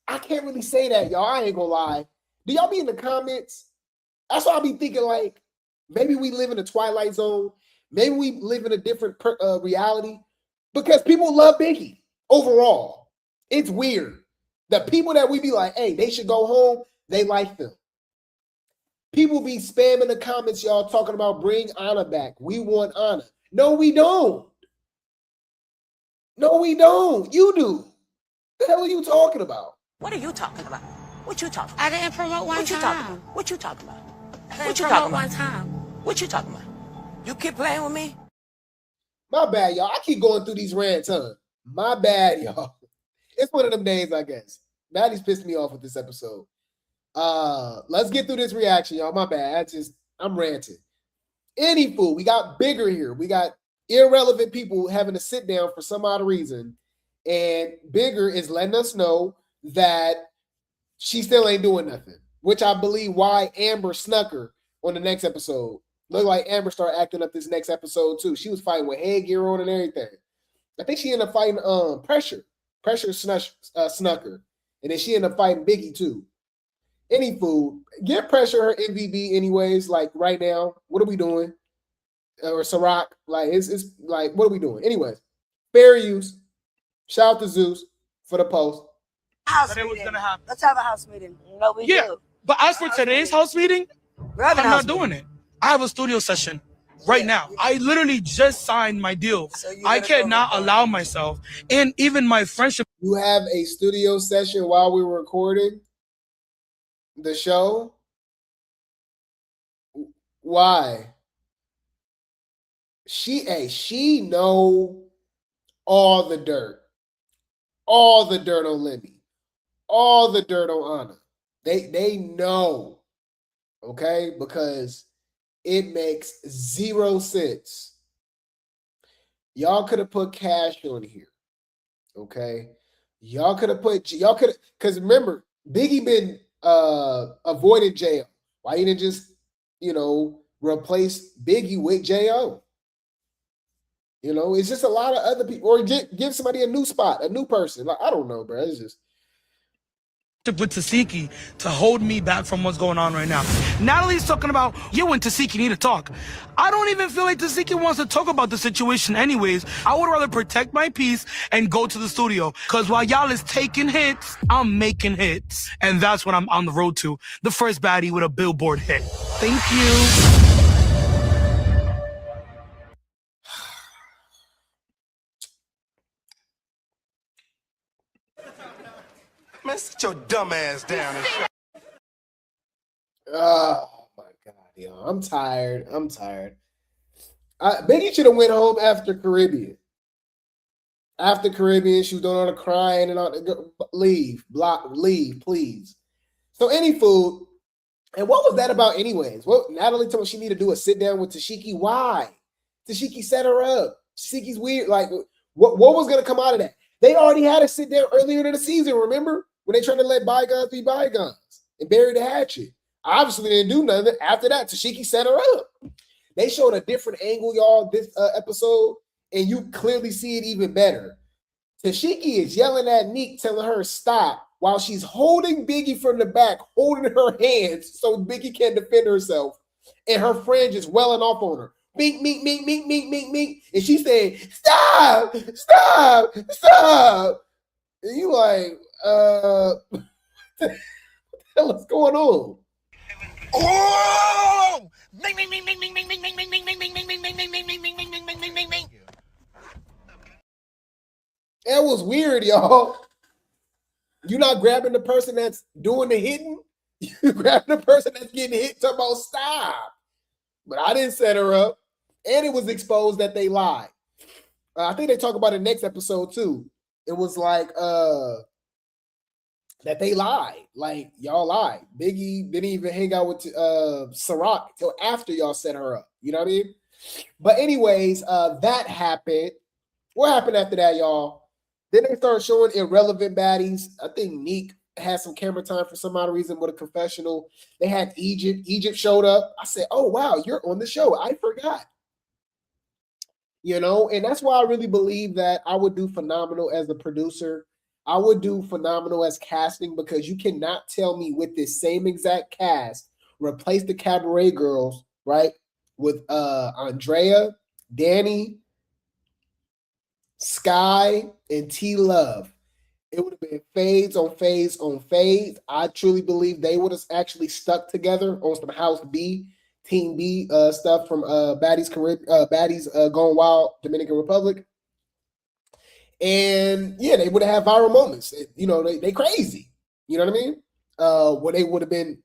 I can't really say that, y'all. I ain't gonna lie. Do y'all be in the comments? That's why I be thinking, like, maybe we live in a Twilight Zone. Maybe we live in a different reality. Because people love Biggie overall. It's weird. The people that we be like, hey, they should go home, they like them. People be spamming the comments, y'all, talking about bring Anna back. We want Anna. No, we don't. No, we don't. You do. The hell are you talking about? What are you talking about? What you talking about? I didn't promote one time. What you talking about? What you talking about? One time. What you talking about? You keep playing with me? My bad, y'all. I keep going through these rants, huh? My bad, y'all. It's one of them days, I guess. Baddies pissed me off with this episode. Let's get through this reaction, y'all. My bad. I'm ranting. Anywho, we got Bigger here. We got irrelevant people having to sit down for some odd reason. And Bigger is letting us know that she still ain't doing nothing, which I believe why Amber snuck her on the next episode. Look like Amber started acting up this next episode too. She was fighting with headgear on and everything. I think she ended up fighting Pressure. Pressure snuck her. And then she ended up fighting Biggie too. Any food, get Pressure her MVP anyways. Like right now, what are we doing? or Ciroc. Like it's like, what are we doing? Anyways, fair use. Shout out to Zeus for the post. House meeting. Let's have a house meeting. No, we do. But as for today's house meeting, I'm not doing it. I have a studio session right now. I literally just signed my deal. I cannot allow myself, and even my friendship. You have a studio session while we were recording the show? Why? She know all the dirt. All the dirt on Lemmy. All the dirt on Anna. They know. Okay? Because it makes 0 sense. Y'all could have put Cash on here. Okay? Because remember, Biggie been avoiding jail. Why he didn't just, replace Biggie with J.O.? It's just a lot of other people. Or give somebody a new spot, a new person. Like, I don't know, bro. It's just with Tesehki to hold me back from what's going on right now. Natalie's talking about, you and Tesehki need to talk. I don't even feel like Tesehki wants to talk about the situation anyways. I would rather protect my peace and go to the studio. Because while y'all is taking hits, I'm making hits. And that's what I'm on the road to. The first baddie with a Billboard hit. Thank you. Man, sit your dumb ass down and shut. Oh my God, yo. I'm tired. Biggie should have went home after Caribbean. After Caribbean, she was doing all the crying and all the leave, please. So any food. And what was that about anyways? Well, Natalie told me she needed to do a sit down with Tesehki. Why? Tesehki set her up. Tesehki's weird. Like, what was gonna come out of that? They already had a sit down earlier in the season, remember? When they tried to let bygones be bygones and bury the hatchet. Obviously, they didn't do nothing. After that, Tesehki set her up. They showed a different angle, y'all, this episode, and you clearly see it even better. Tesehki is yelling at Neek, telling her stop, while she's holding Biggie from the back, holding her hands so Biggie can't defend herself, and her friend just welling off on her. Mink, mink, mink, mink, mink, mink, mink. And she's saying, stop. And you like, what the hell is going on? Oh! That was weird, y'all. You're not grabbing the person that's doing the hitting. You're grabbing the person that's getting hit, talking about stop. But I didn't set her up. And it was exposed that they lied. I think they talk about it next episode too. It was like that they lied. Like, y'all lied. Biggie didn't even hang out with Ciroc till after y'all set her up. You know what I mean? But anyways, that happened. What happened after that, y'all? Then they started showing irrelevant baddies. I think Neek had some camera time for some odd reason with a confessional. They had Egypt. Egypt showed up. I said, oh, wow, you're on the show. I forgot. And that's why I really believe that I would do phenomenal as a producer. I would do phenomenal as casting, because you cannot tell me with this same exact cast, replace the Cabaret girls, right? With Andrea, Danny, Sky, and T Love. It would have been fades on fades on fades. I truly believe they would have actually stuck together on some House B, Team B stuff from Baddies Gone Wild, Dominican Republic. And yeah, they would have had viral moments. They crazy. You know what I mean? Where they would have been,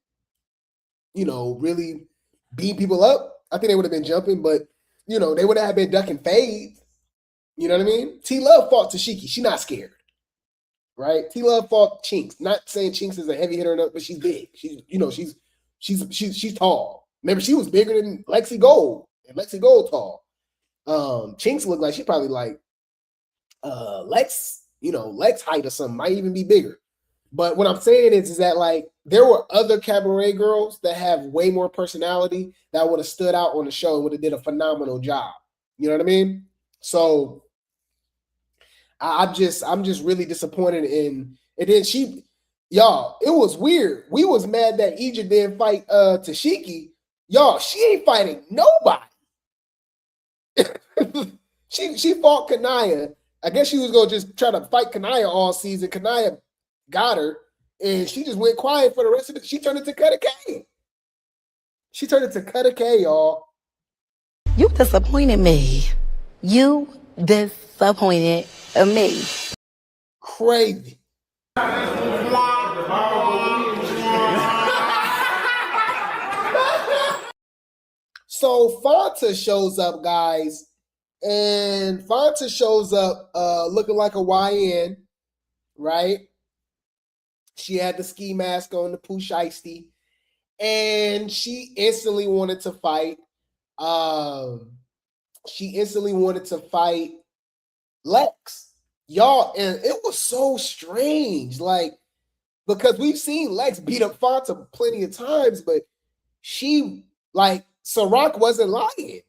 really beating people up. I think they would have been jumping, but they would have been ducking fades. You know what I mean? T Love fought Tesehki. She's not scared. Right? T Love fought Chinks. Not saying Chinks is a heavy hitter enough, but she's big. She's tall. Remember, she was bigger than Lexi Gold. And Lexi Gold tall. Chinks looked like she probably like Lex height or something, might even be bigger. But what I'm saying is that like there were other Cabaret girls that have way more personality that would have stood out on the show and would have did a phenomenal job. You know what I mean? So I'm just really disappointed in. And then y'all, it was weird. We was mad that Egypt didn't fight Tesehki. Y'all, she ain't fighting nobody. she fought Kanaya. I guess she was gonna just try to fight Kanaya all season. Kanaya got her, and she just went quiet for the rest of it. She turned into Cutter K. She turned into Cutter K, y'all. You disappointed me. You disappointed me. Crazy. So Fanta shows up, guys, and Fanta shows up looking like a YN, right? She had the ski mask on, the Pooh Shiesty, and she instantly wanted to fight. She instantly wanted to fight Lex, y'all, and it was so strange, like, because we've seen Lex beat up Fanta plenty of times, but she, like, Ciroc wasn't lying.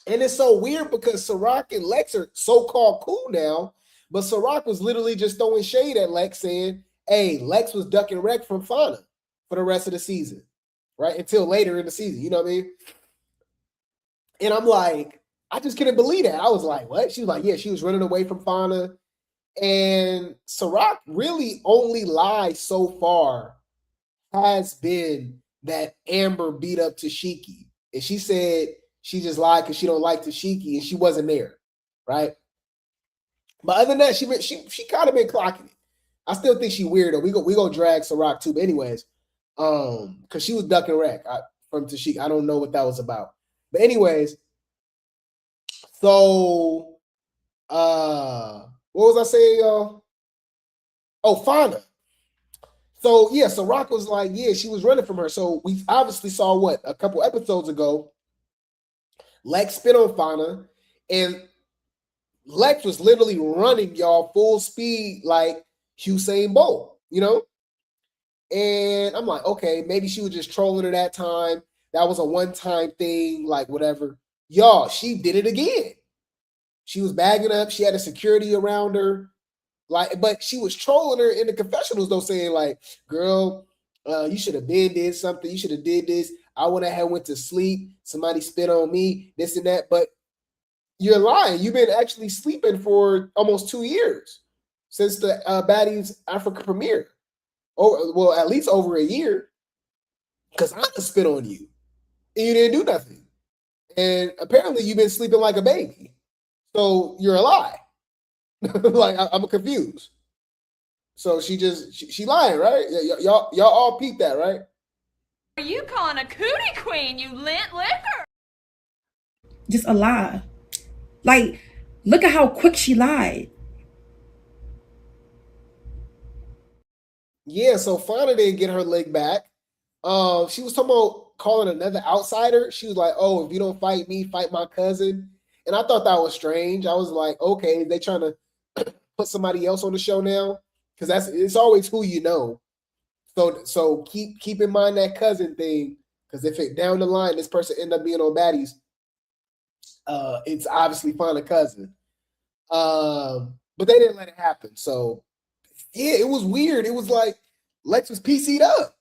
And it's so weird because Ciroc and Lex are so-called cool now, but Ciroc was literally just throwing shade at Lex, saying, hey, Lex was ducking wreck from Fanta for the rest of the season, right? Until later in the season, you know what I mean? And I'm like, I just couldn't believe that. I was like, what? She was like, yeah, she was running away from Fanta. And Ciroc really only lie so far has been that Amber beat up Tesehki. And she said she just lied because she don't like Tesehki and she wasn't there, right? But other than that, she kind of been clocking it. I still think she weird though. We go drag Ciroc too, but anyways, because she was ducking wreck from Tesehki. I don't know what that was about. But anyways, so what was I saying, y'all? Oh, Fanta. So yeah, Ciroc was like, yeah, she was running from her. So we obviously saw what a couple episodes ago. Lex spit on Fanta, and Lex was literally running, y'all, full speed like Usain Bolt, you know? And I'm like, okay, maybe she was just trolling her that time. That was a one-time thing, like whatever. Y'all, she did it again. She was bagging up. She had a security around her. Like, but she was trolling her in the confessionals, though, saying, like, girl, you should have been did something. You should have did this. I would have went to sleep. Somebody spit on me, this and that. But you're lying. You've been actually sleeping for almost 2 years since the Baddies Africa premiere. Oh, well, at least over a year. Because I could spit on you. And you didn't do nothing. And apparently you've been sleeping like a baby. So you're a lie. Like, I'm confused. So she lying, right? Y'all all peeped that, right? Are you calling a cootie queen, you lint liquor? Just a lie. Like, look at how quick she lied. Yeah, so Fauna didn't get her leg back. She was talking about calling another outsider. She was like, oh, if you don't fight me, fight my cousin. And I thought that was strange. I was like, okay, they trying to put somebody else on the show now? Because it's always who you know. So keep in mind that cousin thing, because if it down the line this person end up being on Baddies, it's obviously find a cousin. But they didn't let it happen. So yeah, it was weird. It was like Lex was PC'd up.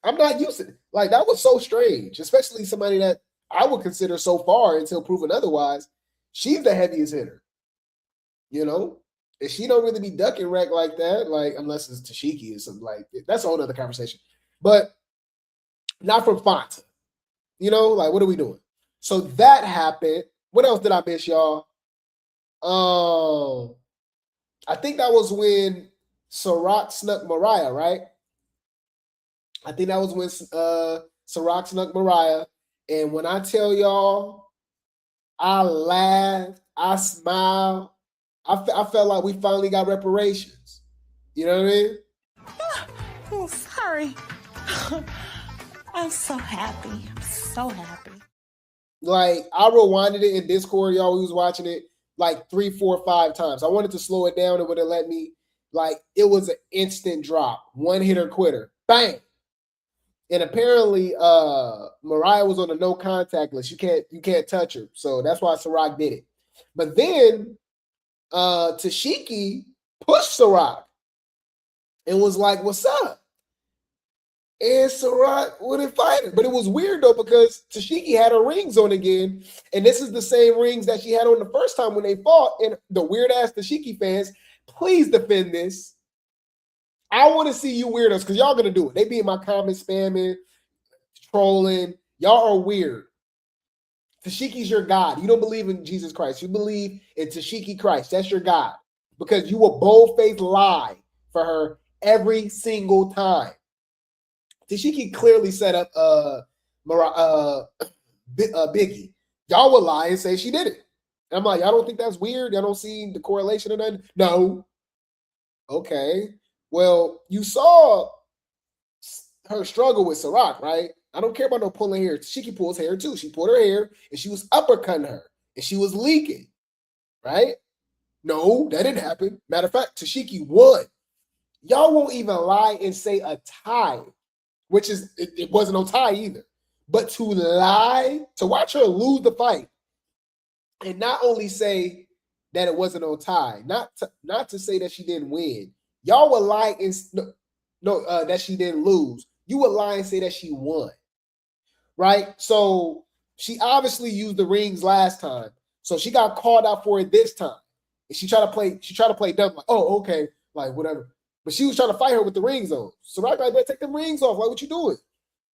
I'm not used to it. Like, that was so strange, especially somebody that I would consider so far until proven otherwise. She's the heaviest hitter, you know? And she don't really be ducking wreck like that, like, unless it's Tesehki or something like that. That's a whole other conversation. But not from Fanta. You know, like, what are we doing? So that happened. What else did I miss, y'all? I think that was when Ciroc snuck Mariah, right? I think that was when Ciroc snuck Mariah. And when I tell y'all, I laughed, I smiled, I felt like we finally got reparations. You know what I mean? Oh, sorry. I'm so happy. I'm so happy. Like, I rewinded it in Discord, y'all. We was watching it like 3, 4, 5 times. I wanted to slow it down. It would have let me. Like, it was an instant drop. One hitter quitter. Bang. And apparently, Mariah was on a no contact list. You can't touch her. So that's why Ciroc did it. But then Tesehki pushed Ciroc and was like, "What's up?" and Ciroc wouldn't fight her. But it was weird though because Tesehki had her rings on again, and this is the same rings that she had on the first time when they fought. And the weird ass Tesehki fans, please defend this. I want to see you weirdos because y'all gonna do it. They be in my comments spamming, trolling. Y'all are weird. Tesehki's your God. You don't believe in Jesus Christ. You believe in Tesehki Christ. That's your God. Because you will bold-faced lie for her every single time. Tesehki clearly set up Biggie. Y'all will lie and say she did it. And I'm like, y'all don't think that's weird? Y'all don't see the correlation or nothing? No. Okay. Well, you saw her struggle with Ciroc, right? I don't care about no pulling hair. Tesehki pulls hair too. She pulled her hair and she was uppercutting her and she was leaking, right? No, that didn't happen. Matter of fact, Tesehki won. Y'all won't even lie and say a tie, which is, it wasn't no tie either. But to lie, to watch her lose the fight and not only say that it wasn't no tie, not to say that she didn't win. Y'all would lie and that she didn't lose. You would lie and say that she won, right? So she obviously used the rings last time, so she got called out for it this time. And she tried to play dumb, like, oh, okay, like whatever. But she was trying to fight her with the rings on. So right there, take the rings off. Like, what you doing?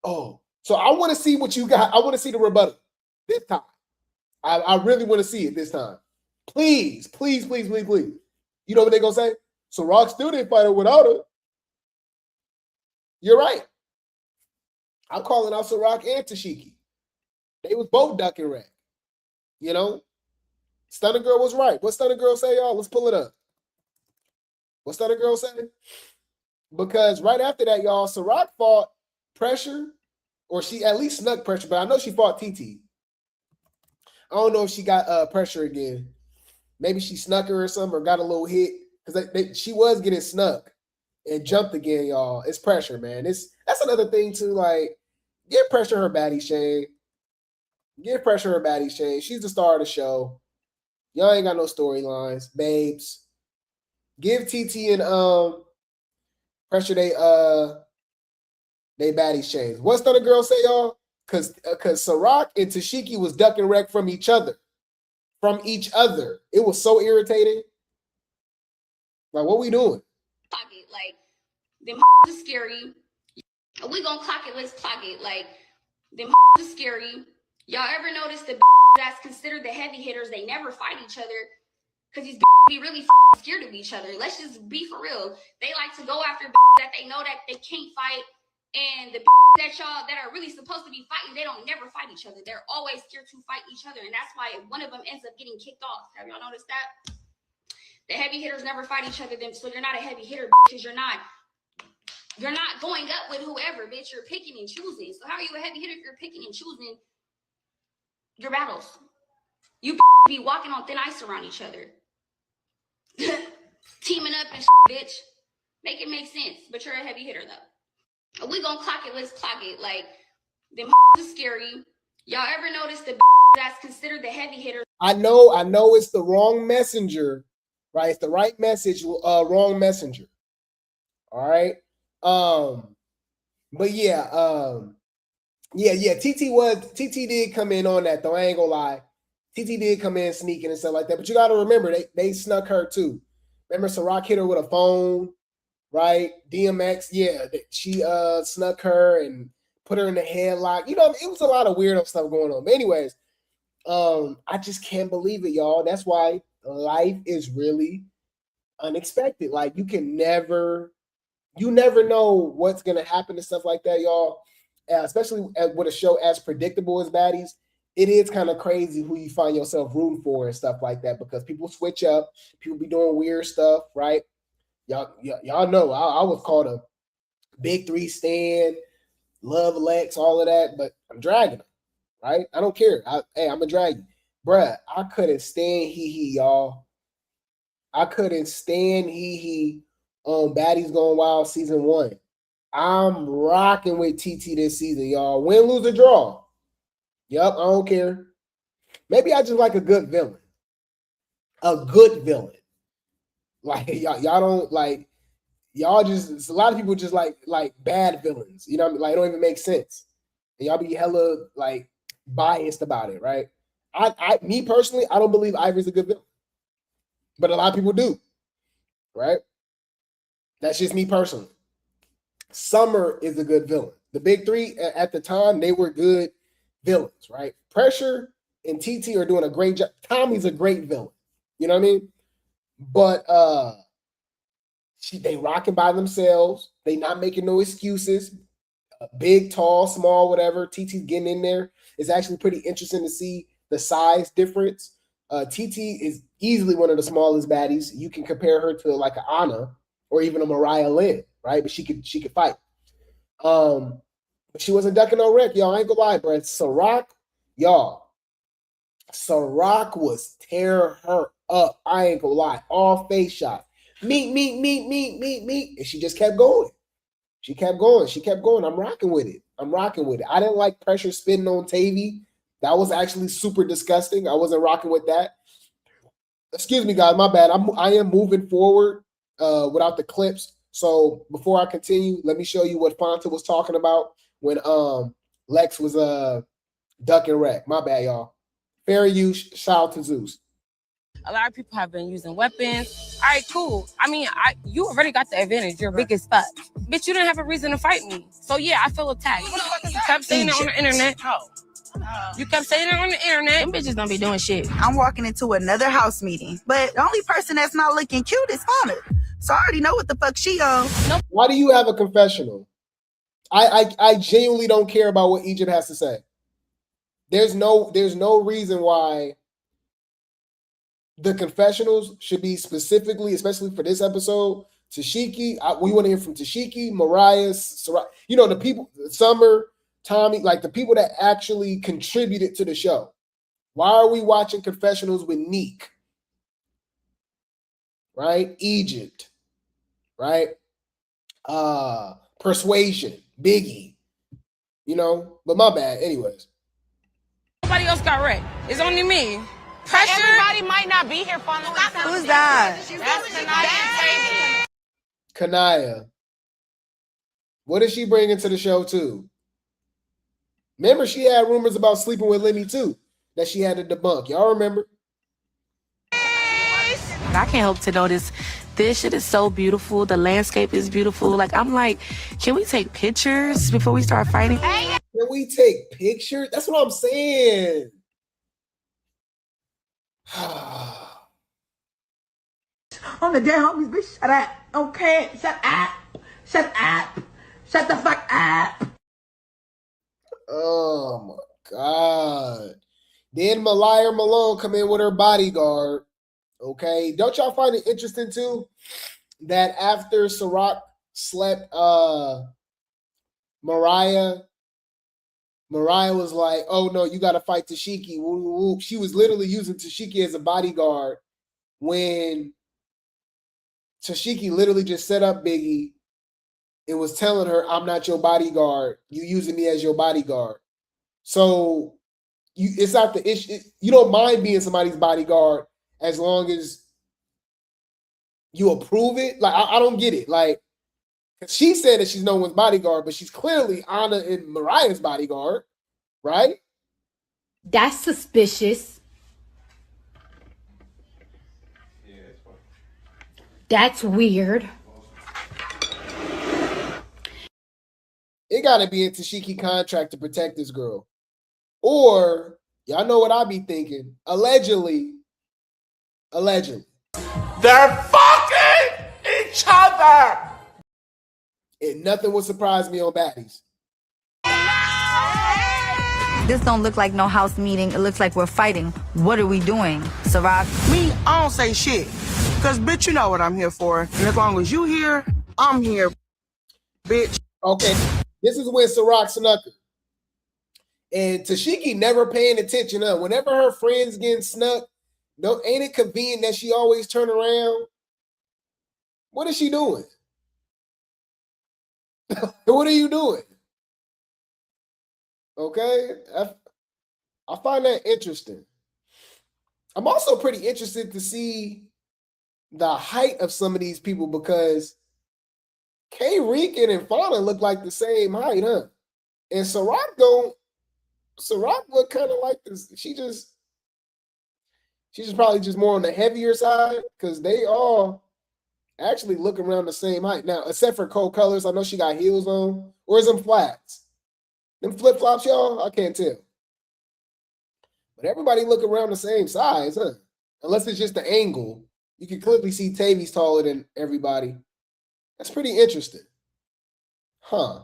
Oh, so I want to see what you got. I want to see the rebuttal this time. I really want to see it this time. Please, please, please, please, please. You know what they're gonna say? So Rock still didn't fight her without her. You're right. I'm calling out Ciroc and Tesehki. They was both ducking wreck. You know? Stunner Girl was right. What Stunner Girl say, y'all? Let's pull it up. What Stunner Girl say? Because right after that, y'all, Ciroc fought Pressure, or she at least snuck Pressure, but I know she fought TT. I don't know if she got Pressure again. Maybe she snuck her or something, or got a little hit. Because she was getting snuck and jumped again, y'all. It's Pressure, man. That's another thing, too. Like, give Pressure her baddie shade. Give Pressure her baddie shade. She's the star of the show. Y'all ain't got no storylines, babes. Give TT and Pressure they baddie shades. What's the other girl say, y'all? Because Ciroc and Tesehki was ducking wreck from each other. From each other. It was so irritating. Like, what we doing? Clock it. Like, them is scary. We gonna clock it, let's clock it. Like, them is scary. Y'all ever notice the that's considered the heavy hitters, they never fight each other because these be really scared of each other. Let's just be for real. They like to go after that they know that they can't fight, and the that y'all that are really supposed to be fighting, they don't never fight each other. They're always scared to fight each other, and that's why one of them ends up getting kicked off. Have y'all noticed that? The heavy hitters never fight each other, then so you're not a heavy hitter because you're not going up with whoever, bitch. You're picking and choosing. So how are you a heavy hitter if you're picking and choosing your battles? You be walking on thin ice around each other. Teaming up and bitch. Make it make sense. But you're a heavy hitter though. We gonna clock it, let's clock it. Like, them is scary. Y'all ever notice the that's considered the heavy hitter? I know it's the wrong messenger, right? It's the right message, wrong messenger. All right. But yeah, TT did come in on that though. I ain't gonna lie. TT did come in sneaking and stuff like that. But you gotta remember, they snuck her too. Remember Ciroc hit her with a phone, right? DMX, yeah, she snuck her and put her in the headlock. You know, it was a lot of weirdo stuff going on. But anyways, I just can't believe it, y'all. That's why life is really unexpected. Like, you never know what's gonna happen and stuff like that, y'all. Especially with a show as predictable as Baddies, it is kind of crazy who you find yourself rooting for and stuff like that, because people switch up, people be doing weird stuff, right? Y'all know I was called a Big Three stan, love Lex, all of that, but I'm dragging them, right? I don't care. I'm a drag you. Bruh, I couldn't stand Hee, y'all. I couldn't stand Hee on Baddies Gone Wild season 1. I'm rocking with TT this season, y'all. Win, lose, or draw. Yep, I don't care. Maybe I just like a good villain. A good villain. Like, y'all don't like, y'all just a lot of people just like bad villains. You know what I mean? Like it don't even make sense. And y'all be hella like biased about it, right? Me personally, I don't believe Ivory's a good villain. But a lot of people do, right? That's just me personally. Summer is a good villain. The big three at the time, they were good villains, right? Pressure and TT are doing a great job. Tommy's a great villain. You know what I mean? But they rocking by themselves. They not making no excuses. Big, tall, small, whatever. TT's getting in there. It's actually pretty interesting to see the size difference. TT is easily one of the smallest baddies. You can compare her to like an Anna or even a Mariah Lynn, right? But she could fight. But she wasn't ducking no wreck, y'all. I ain't gonna lie, bro. Ciroc, y'all. Ciroc was tearing her up. I ain't gonna lie. All face shots. Meet. And she just kept going. She kept going. I'm rocking with it. I didn't like Pressure spitting on Tavy. That was actually super disgusting. I wasn't rocking with that. Excuse me, guys. My bad. I am moving forward without the clips. So before I continue, let me show you what Fonta was talking about when Lex was ducking wreck. My bad, y'all. Fair use. Shout out to Zeus. A lot of people have been using weapons. All right, cool. I mean, you already got the advantage. You're big as fuck. Bitch, you didn't have a reason to fight me. So yeah, I feel attacked. You kept saying it on the internet. You kept saying it on the internet. Them bitches don't be doing shit. I'm walking into another house meeting, but the only person that's not looking cute is Honor. So I already know what the fuck she on. Nope. Why do you have a confessional? I genuinely don't care about what Egypt has to say. There's no reason why the confessionals should be specifically, especially for this episode, Tesehki. We want to hear from Tesehki, Mariah, Ciroc, you know, the people, Summer, Tommy, like the people that actually contributed to the show. Why are we watching confessionals with Neek? Right? Egypt. Right? Persuasion, Biggie. You know, but my bad. Anyways. Nobody else got wrecked. It's only me. Pressure. Everybody might not be here following. Who's that? That's Kanaya. What is she bringing to the show too? Remember, she had rumors about sleeping with Lenny too that she had to debunk. Y'all remember? I can't help to notice this shit is so beautiful. The landscape is beautiful. Like, I'm like, can we take pictures before we start fighting? Can we take pictures? That's what I'm saying. On the damn homies, bitch, shut up. Okay, shut up. Shut up. Shut the fuck up. Oh my God. Then Mariah Malone come in with her bodyguard. Okay. Don't y'all find it interesting too that after Ciroc slept Mariah was like, oh no, you gotta fight Tesehki. She was literally using Tesehki as a bodyguard when Tesehki literally just set up Biggie and was telling her, I'm not your bodyguard. You using me as your bodyguard. So it's not the issue. You don't mind being somebody's bodyguard as long as you approve it. Like, I don't get it. Like, she said that she's no one's bodyguard, but she's clearly Anna and Mariah's bodyguard, right? That's suspicious. That's weird. It got to be a Tesehki contract to protect this girl. Or, y'all know what I be thinking. Allegedly. They're fucking each other. And nothing would surprise me on Baddies. This don't look like no house meeting. It looks like we're fighting. What are we doing, Ciroc? Me, I don't say shit. Because, bitch, you know what I'm here for. And as long as you here, I'm here, bitch. Okay, this is when Ciroc snuck her. And Tesehki never paying attention. Whenever her friends getting snuck, ain't it convenient that she always turn around? What is she doing? What are you doing? Okay, I find that interesting. I'm also pretty interested to see the height of some of these people because K-Rican and Fauna look like the same height, huh? And Ciroc don't. Ciroc look kind of like this. She's just probably just more on the heavier side because they all actually look around the same height. Now, except for cold colors, I know she got heels on. Or is them flats? Them flip-flops, y'all? I can't tell. But everybody look around the same size, huh? Unless it's just the angle. You can clearly see Tavy's taller than everybody. That's pretty interesting. Huh.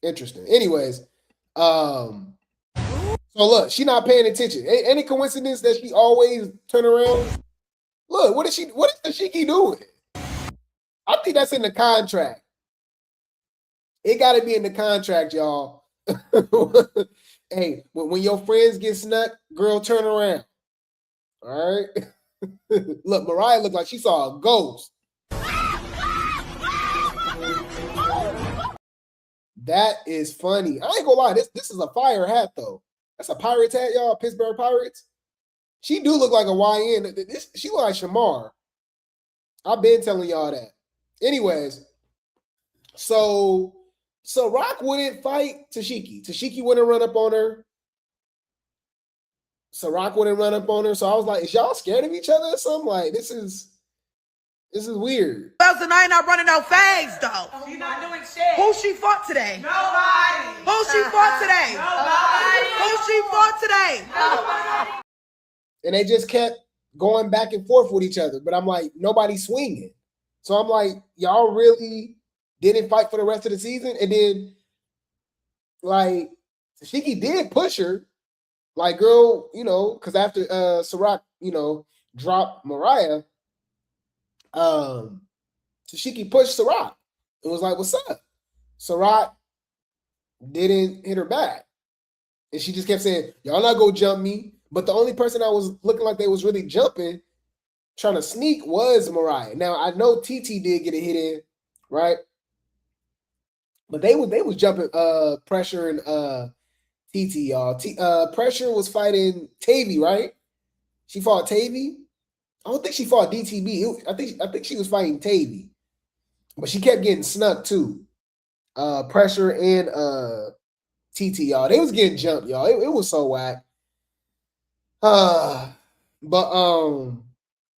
Interesting. Anyways, so look, she not paying attention. Any coincidence that she always turn around? Look, what is Tesehki doing? I think that's in the contract. It got to be in the contract, y'all. Hey, when your friends get snuck, girl, turn around. All right. Look, Mariah looked like she saw a ghost. That is funny. I ain't gonna lie. This is a fire hat though. That's a Pirates hat, y'all. Pittsburgh Pirates. She do look like a YN. She look like Shamar. I've been telling y'all that. Anyways, so Rock wouldn't fight Tesehki. Tesehki wouldn't run up on her. Ciroc wouldn't run up on her. So I was like, is y'all scared of each other or something? Like, this is weird. Well, tonight not running no fags though. She's not doing shit. Who she fought today? Nobody. Who she fought today? Nobody. Who she fought today? Nobody. And they just kept going back and forth with each other. But I'm like, nobody's swinging. So I'm like, y'all really didn't fight for the rest of the season? And then, like, Tesehki did push her. Like, girl, you know, because after Ciroc, you know, dropped Mariah, Tesehki pushed Ciroc. It was like, what's up? Ciroc didn't hit her back. And she just kept saying, y'all not gonna jump me. But the only person that was looking like they was really jumping, trying to sneak, was Mariah. Now, I know TT did get a hit in, right? But they was jumping Pressure and TT, y'all. Pressure was fighting Tavy, right? She fought Tavy. I don't think she fought DTB. I think she was fighting Tavy. But she kept getting snuck too. Pressure and TT, y'all. They was getting jumped, y'all. It was so whack.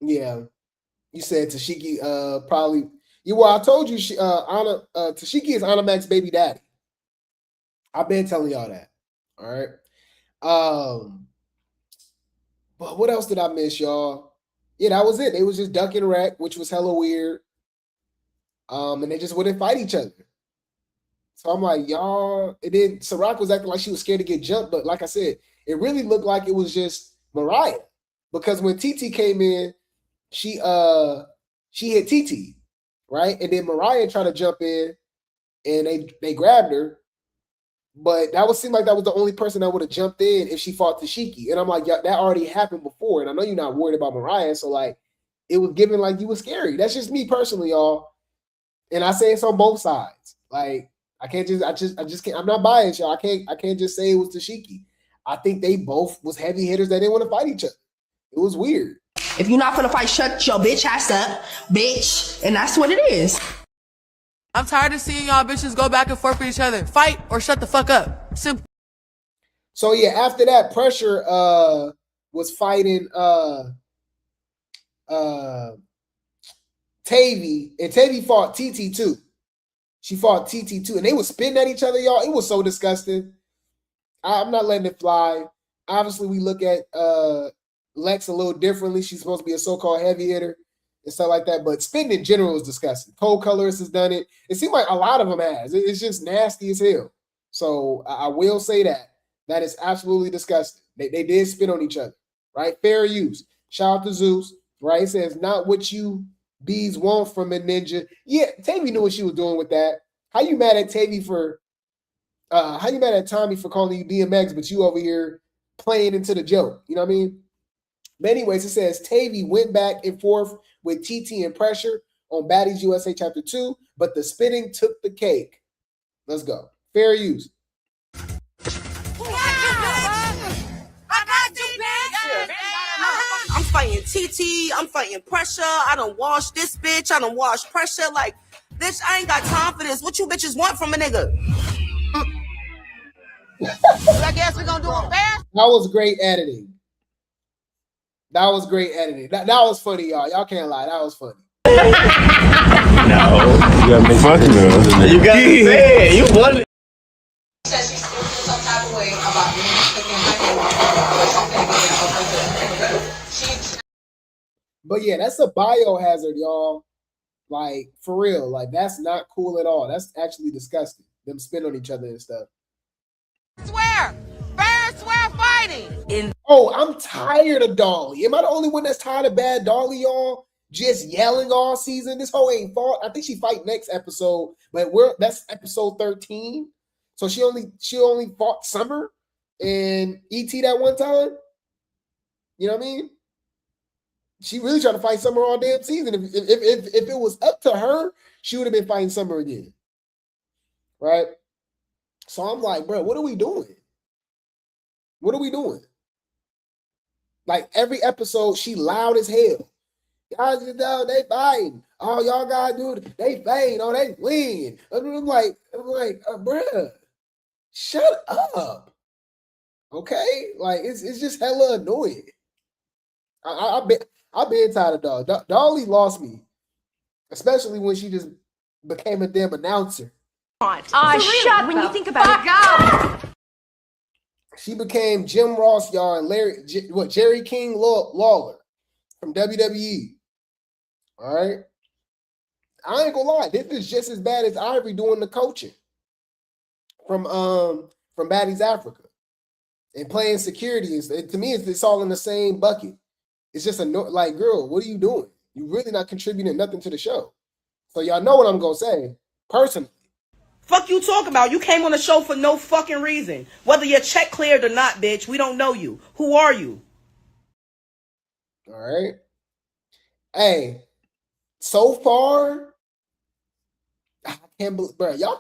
Yeah. You said Tesehki probably. I told you Tesehki is Anna Mac's baby daddy. I've been telling y'all that. All right. But what else did I miss, y'all? Yeah, that was it. They was just duck and wreck, which was hella weird. And they just wouldn't fight each other. So I'm like, y'all, and then Ciroc was acting like she was scared to get jumped, but like I said, it really looked like it was just Mariah. Because when TT came in, she hit TT, right? And then Mariah tried to jump in and they grabbed her. But seemed like that was the only person that would have jumped in if she fought Tesehki. And I'm like, yeah, that already happened before. And I know you're not worried about Mariah. So like, it was given like you were scary. That's just me personally, y'all. And I say it's on both sides. Like, I just can't, I'm not biased, y'all. I can't just say it was Tesehki. I think they both was heavy hitters that didn't want to fight each other. It was weird. If you're not gonna fight, shut your bitch ass up, bitch. And that's what it is. I'm tired of seeing y'all bitches go back and forth with each other. Fight or shut the fuck up. Simple. So yeah, after that, Pressure was fighting Tavy, and Tavy fought TT too. She fought TT too, and they was spitting at each other, y'all. It was so disgusting. I'm not letting it fly. Obviously, we look at Lex a little differently. She's supposed to be a so-called heavy hitter and stuff like that, but spitting in general is disgusting. Cold Colors has done it. It seems like a lot of them has. It's just nasty as hell. So I will say that. That is absolutely disgusting. They did spit on each other, right? Fair use. Shout out to Zeus, right? It says, not what you bees want from a ninja. Yeah, Tavy knew what she was doing with that. How you mad at Tavy for how you mad at Tommy for calling you DMX, but you over here playing into the joke? You know what I mean? But anyways, it says Tavy went back and forth with TT and Pressure on Baddies USA Chapter 2, but the spitting took the cake. Let's go. Fair use. I'm fighting TT, I'm fighting pressure. I done washed this bitch. I done washed pressure. Like, bitch, I ain't got time for this. What you bitches want from a nigga? I guess we gonna do it fast. That was great editing. That was great editing. That was funny, y'all. Y'all can't lie. That was funny. No. You gotta make fuck no. You gotta say it. You want it. Says she still feels some type of way about me sticking my name. But yeah, that's a biohazard, y'all. Like, for real. Like, that's not cool at all. That's actually disgusting. Them spin on each other and stuff. Swear. Fair swear fighting. Oh, I'm tired of Dolly. Am I the only one that's tired of bad Dolly, y'all? Just yelling all season. This hoe ain't fought. I think she fight next episode, but that's episode 13. So she only fought Summer and ET that one time. You know what I mean? She really tried to fight Summer all damn season. If it was up to her, she would have been fighting Summer again. Right? So I'm like, bro, what are we doing? What are we doing? Like, every episode, she loud as hell. Y'all just know they fighting. Oh, y'all gotta do it. They fight. Oh, they win. I'm like, bruh, shut up. Okay? Like, it's just hella annoying. I've been tired of Dolly. Dolly lost me, especially when she just became a damn announcer. Shut when you think about it. She became Jim Ross, y'all, and Jerry King Lawler from WWE. All right, I ain't gonna lie, this is just as bad as Ivory doing the coaching from Baddies Africa and playing security. To me, it's all in the same bucket. It's just like, girl, what are you doing? You're really not contributing nothing to the show. So y'all know what I'm gonna say. Personally, Fuck you talking about? You came on the show for no fucking reason. Whether your check cleared or not, bitch, we don't know you. Who are you? all right. Hey, so far, I can't believe, bro. Y'all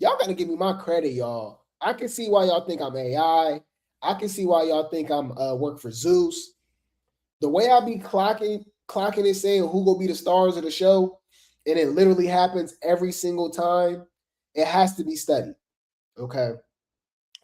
gotta give me my credit, y'all. I can see why y'all think I'm AI. I can see why y'all think I'm work for Zeus. The way I be clocking and saying who gonna be the stars of the show, and it literally happens every single time. It has to be studied. Okay.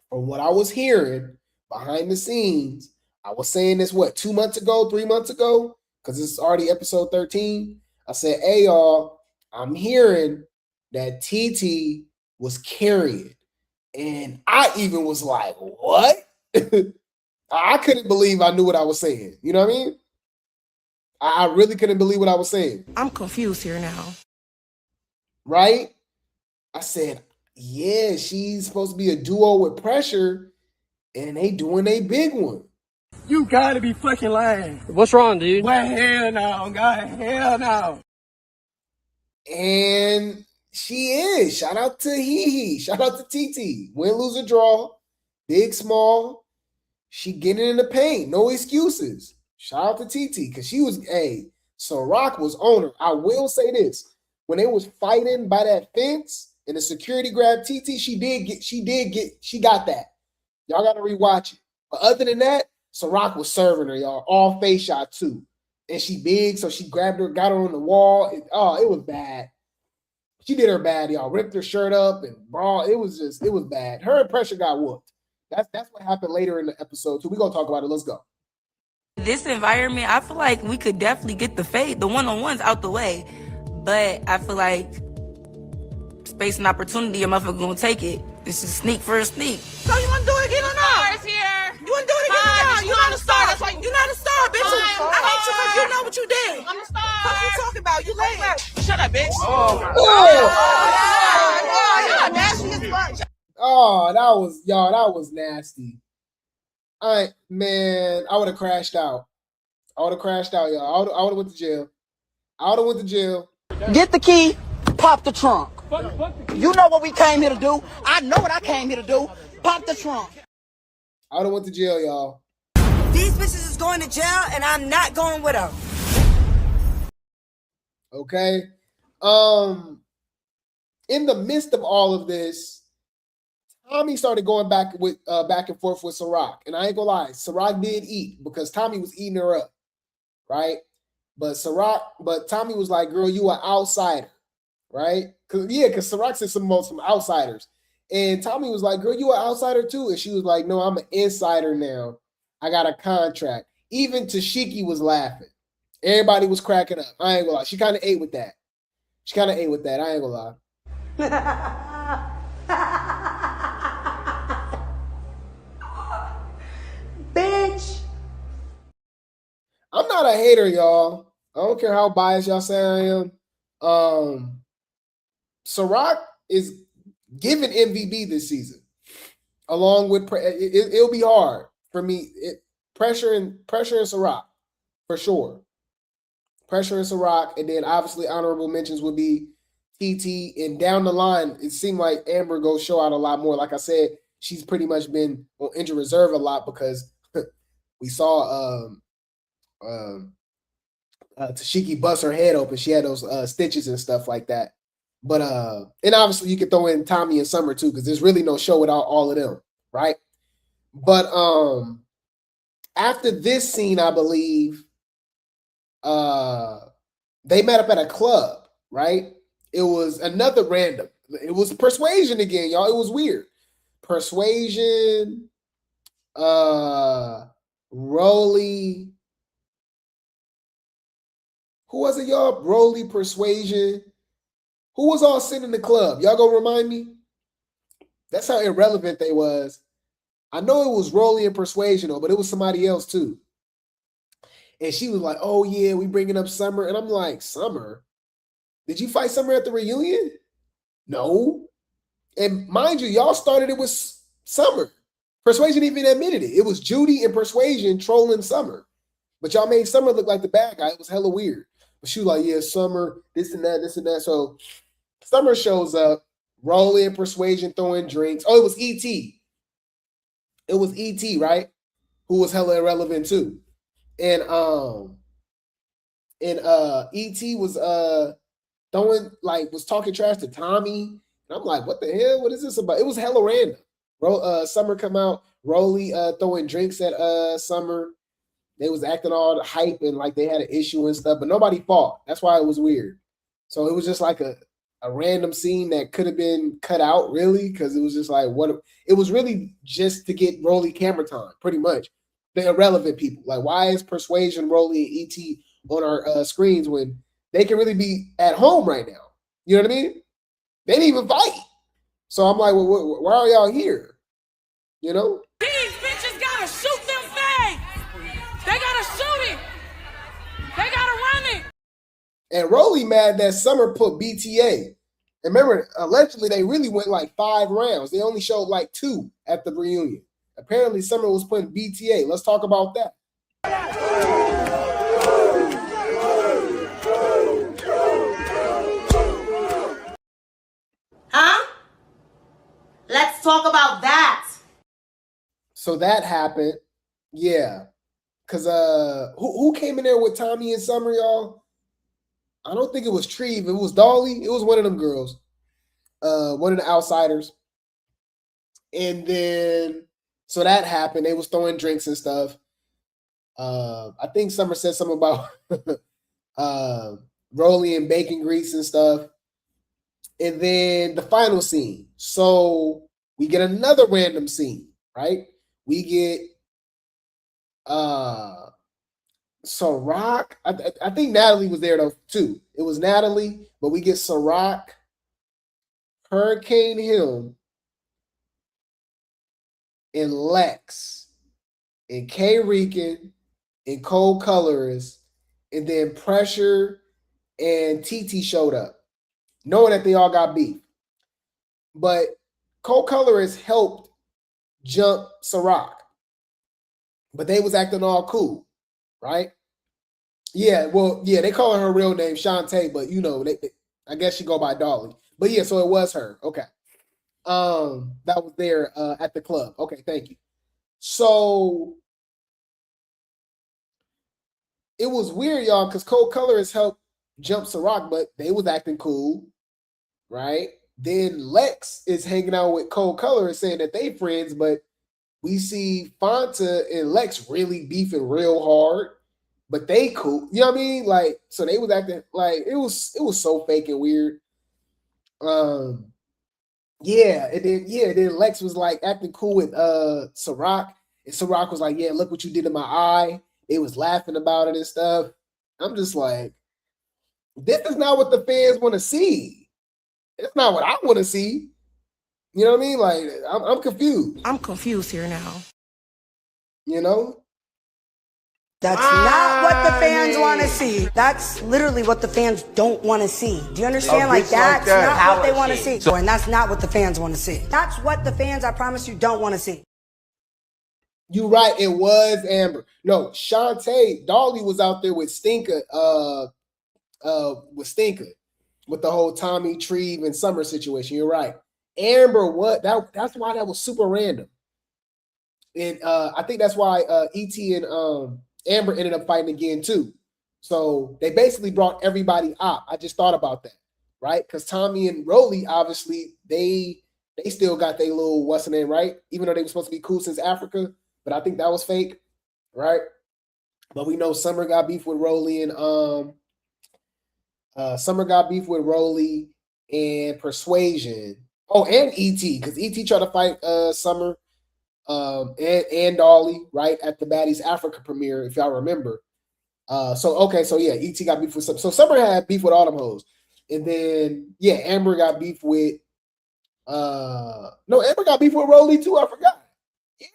From what I was hearing behind the scenes, I was saying this 2 months ago, 3 months ago, because it's already episode 13. I said, hey y'all, I'm hearing that TT was carrying. And I even was like, what? I couldn't believe I knew what I was saying. You know what I mean? I really couldn't believe what I was saying. I'm confused here now. Right? I said, yeah, she's supposed to be a duo with Pressure, and they doing a big one. You gotta be fucking lying. What's wrong, dude? Well, hell no, God, hell no. And she is. Shout out to Hee. Shout out to TT. Win, lose, or draw. Big, small. She getting in the paint. No excuses. Shout out to TT, because she was, Ciroc was on her. I will say this. When they was fighting by that fence and the security grabbed TT, she got that. Y'all got to rewatch it. But other than that, Ciroc was serving her, y'all. All face shot too. And she big, so she grabbed her, got her on the wall. It was bad. She did her bad, y'all. Ripped her shirt up and bra. It was bad. Her and Pressure got whooped. That's what happened later in the episode too. We're gonna talk about it. Let's go. This environment, I feel like we could definitely get the one-on-ones out the way. But I feel like space and opportunity, a motherfucker gonna take it. This is sneak for a sneak. So you wanna do it again or not? Stars here. You wanna do it again or not? You're not a star. That's why you're not a star, bitch. I hate you because you know what you did. I'm a star. What are you talking about? You lame. Shut up, bitch. Oh, You're nasty as fuck. Oh, that was nasty. I would have crashed out. I would have crashed out, y'all. I would have went to jail. I would have went to jail. Get the key, pop the trunk. You know what we came here to do. I know what I came here to do. Pop the trunk. I would have went to jail, y'all. These bitches is going to jail, and I'm not going with them. Okay. In the midst of all of this, Tommy started going back and forth with Ciroc. And I ain't gonna lie, Ciroc did eat because Tommy was eating her up. right? But Tommy was like, girl, you an outsider, right? Because Ciroc said some outsiders. And Tommy was like, girl, you an outsider too. And she was like, no, I'm an insider now. I got a contract. Even Tesehki was laughing. Everybody was cracking up. I ain't gonna lie. She kind of ate with that. I ain't gonna lie. Bitch. I'm not a hater, y'all. I don't care how biased y'all say I am. Ciroc is giving MVP this season. Along with it'll be hard for me. Pressure and Ciroc for sure. Pressure and Ciroc, and then obviously honorable mentions would be TT. And down the line, it seemed like Amber goes show out a lot more. Like I said, she's pretty much been on injured reserve a lot because we saw Tesehki bust her head open. She had those stitches and stuff like that. But and obviously you could throw in Tommy and Summer too, because there's really no show without all of them, right? But after this scene, I believe they met up at a club, right? It was another random. It was Persuasion again, y'all. It was weird. Persuasion, Rolly. Who was it, y'all? Rolly, Persuasion. Who was all sitting in the club? Y'all gonna remind me? That's how irrelevant they was. I know it was Rolly and Persuasion, though, but it was somebody else too. And she was like, oh, yeah, we bringing up Summer. And I'm like, Summer? Did you fight Summer at the reunion? No. And mind you, y'all started it with Summer. Persuasion even admitted it. It was Judy and Persuasion trolling Summer. But y'all made Summer look like the bad guy. It was hella weird. But she was like, yeah, Summer, this and that, this and that. So Summer shows up, Rolly and Persuasion throwing drinks. Oh, it was E.T. It was E.T., right? Who was hella irrelevant too. And E.T. was was talking trash to Tommy. And I'm like, what the hell? What is this about? It was hella random. Summer come out, Rolly throwing drinks at Summer. They was acting all hype and like they had an issue and stuff, but nobody fought. That's why it was weird. So it was just like a random scene that could have been cut out, really, because it was just like it was really just to get Rolly camera time, pretty much. The irrelevant people. Like, why is Persuasion, Rolly, and E.T. on our screens when they can really be at home right now? You know what I mean? They didn't even fight. So I'm like, well, why are y'all here? You know? These bitches gotta shoot them things. They gotta shoot it. They gotta run it. And Rolly mad that Summer put BTA. And remember, allegedly, they really went like 5 rounds. They only showed like 2 at the reunion. Apparently, Summer was putting BTA. Let's talk about that. Huh? Let's talk about that. So that happened. Yeah. Because who came in there with Tommy and Summer, y'all? I don't think it was Treve. It was Dolly. It was one of them girls. One of the outsiders. And then, so that happened. They was throwing drinks and stuff. I think Summer said something about Rolly and bacon grease and stuff. And then the final scene. So we get another random scene, right? We get Ciroc. I think Natalie was there though too. It was Natalie, but we get Ciroc, Hurricane Him, and Lex, and K Rican, and Cold Colorist, and then Pressure and TT showed up, knowing that they all got beef. But Cold Colorist helped jump Ciroc, but they was acting all cool, right? Yeah, well, yeah, they call her real name Shantae, but you know, I guess she go by Dolly. But yeah, so it was her. Okay. That was there at the club. Okay, thank you. So it was weird, y'all, because Cold Colorist helped jump Ciroc, but they was acting cool, right? Then Lex is hanging out with Cold Colorist saying that they friends, but we see Fanta and Lex really beefing real hard. but they cool. You know what I mean? Like, so they was acting like it was so fake and weird. Yeah, then Lex was like acting cool with Ciroc, and Ciroc was like, yeah, look what you did to my eye. They was laughing about it and stuff. I'm just like, this is not what the fans want to see. It's not what I want to see. You know what I mean? Like, I'm confused. I'm confused here now. You know? That's not what the fans want to see. That's literally what the fans don't want to see. Do you understand? Like, that's not what they want to see. And that's not what the fans want to see. That's what the fans, I promise you, don't want to see. You right, it was Amber. No, Shantae, Dolly was out there with Stinker, with the whole Tommy, Treve, and Summer situation. You're right. Amber, that's why that was super random. And I think that's why E.T. and Amber ended up fighting again too. So they basically brought everybody up. I just thought about that, right? Because Tommy and Rolly, obviously, they still got their little what's the name, right? Even though they were supposed to be cool since Africa, but I think that was fake, right? But we know Summer got beef with Rolly and Persuasion. Oh, and E.T. because E.T. tried to fight Summer. And Dolly, right, at the Baddies Africa premiere, if y'all remember. So yeah, E.T. got beef with Summer. So Summer had beef with all them hoes. And then, yeah, Amber got beef with Amber got beef with Rolly too, I forgot. Yeah.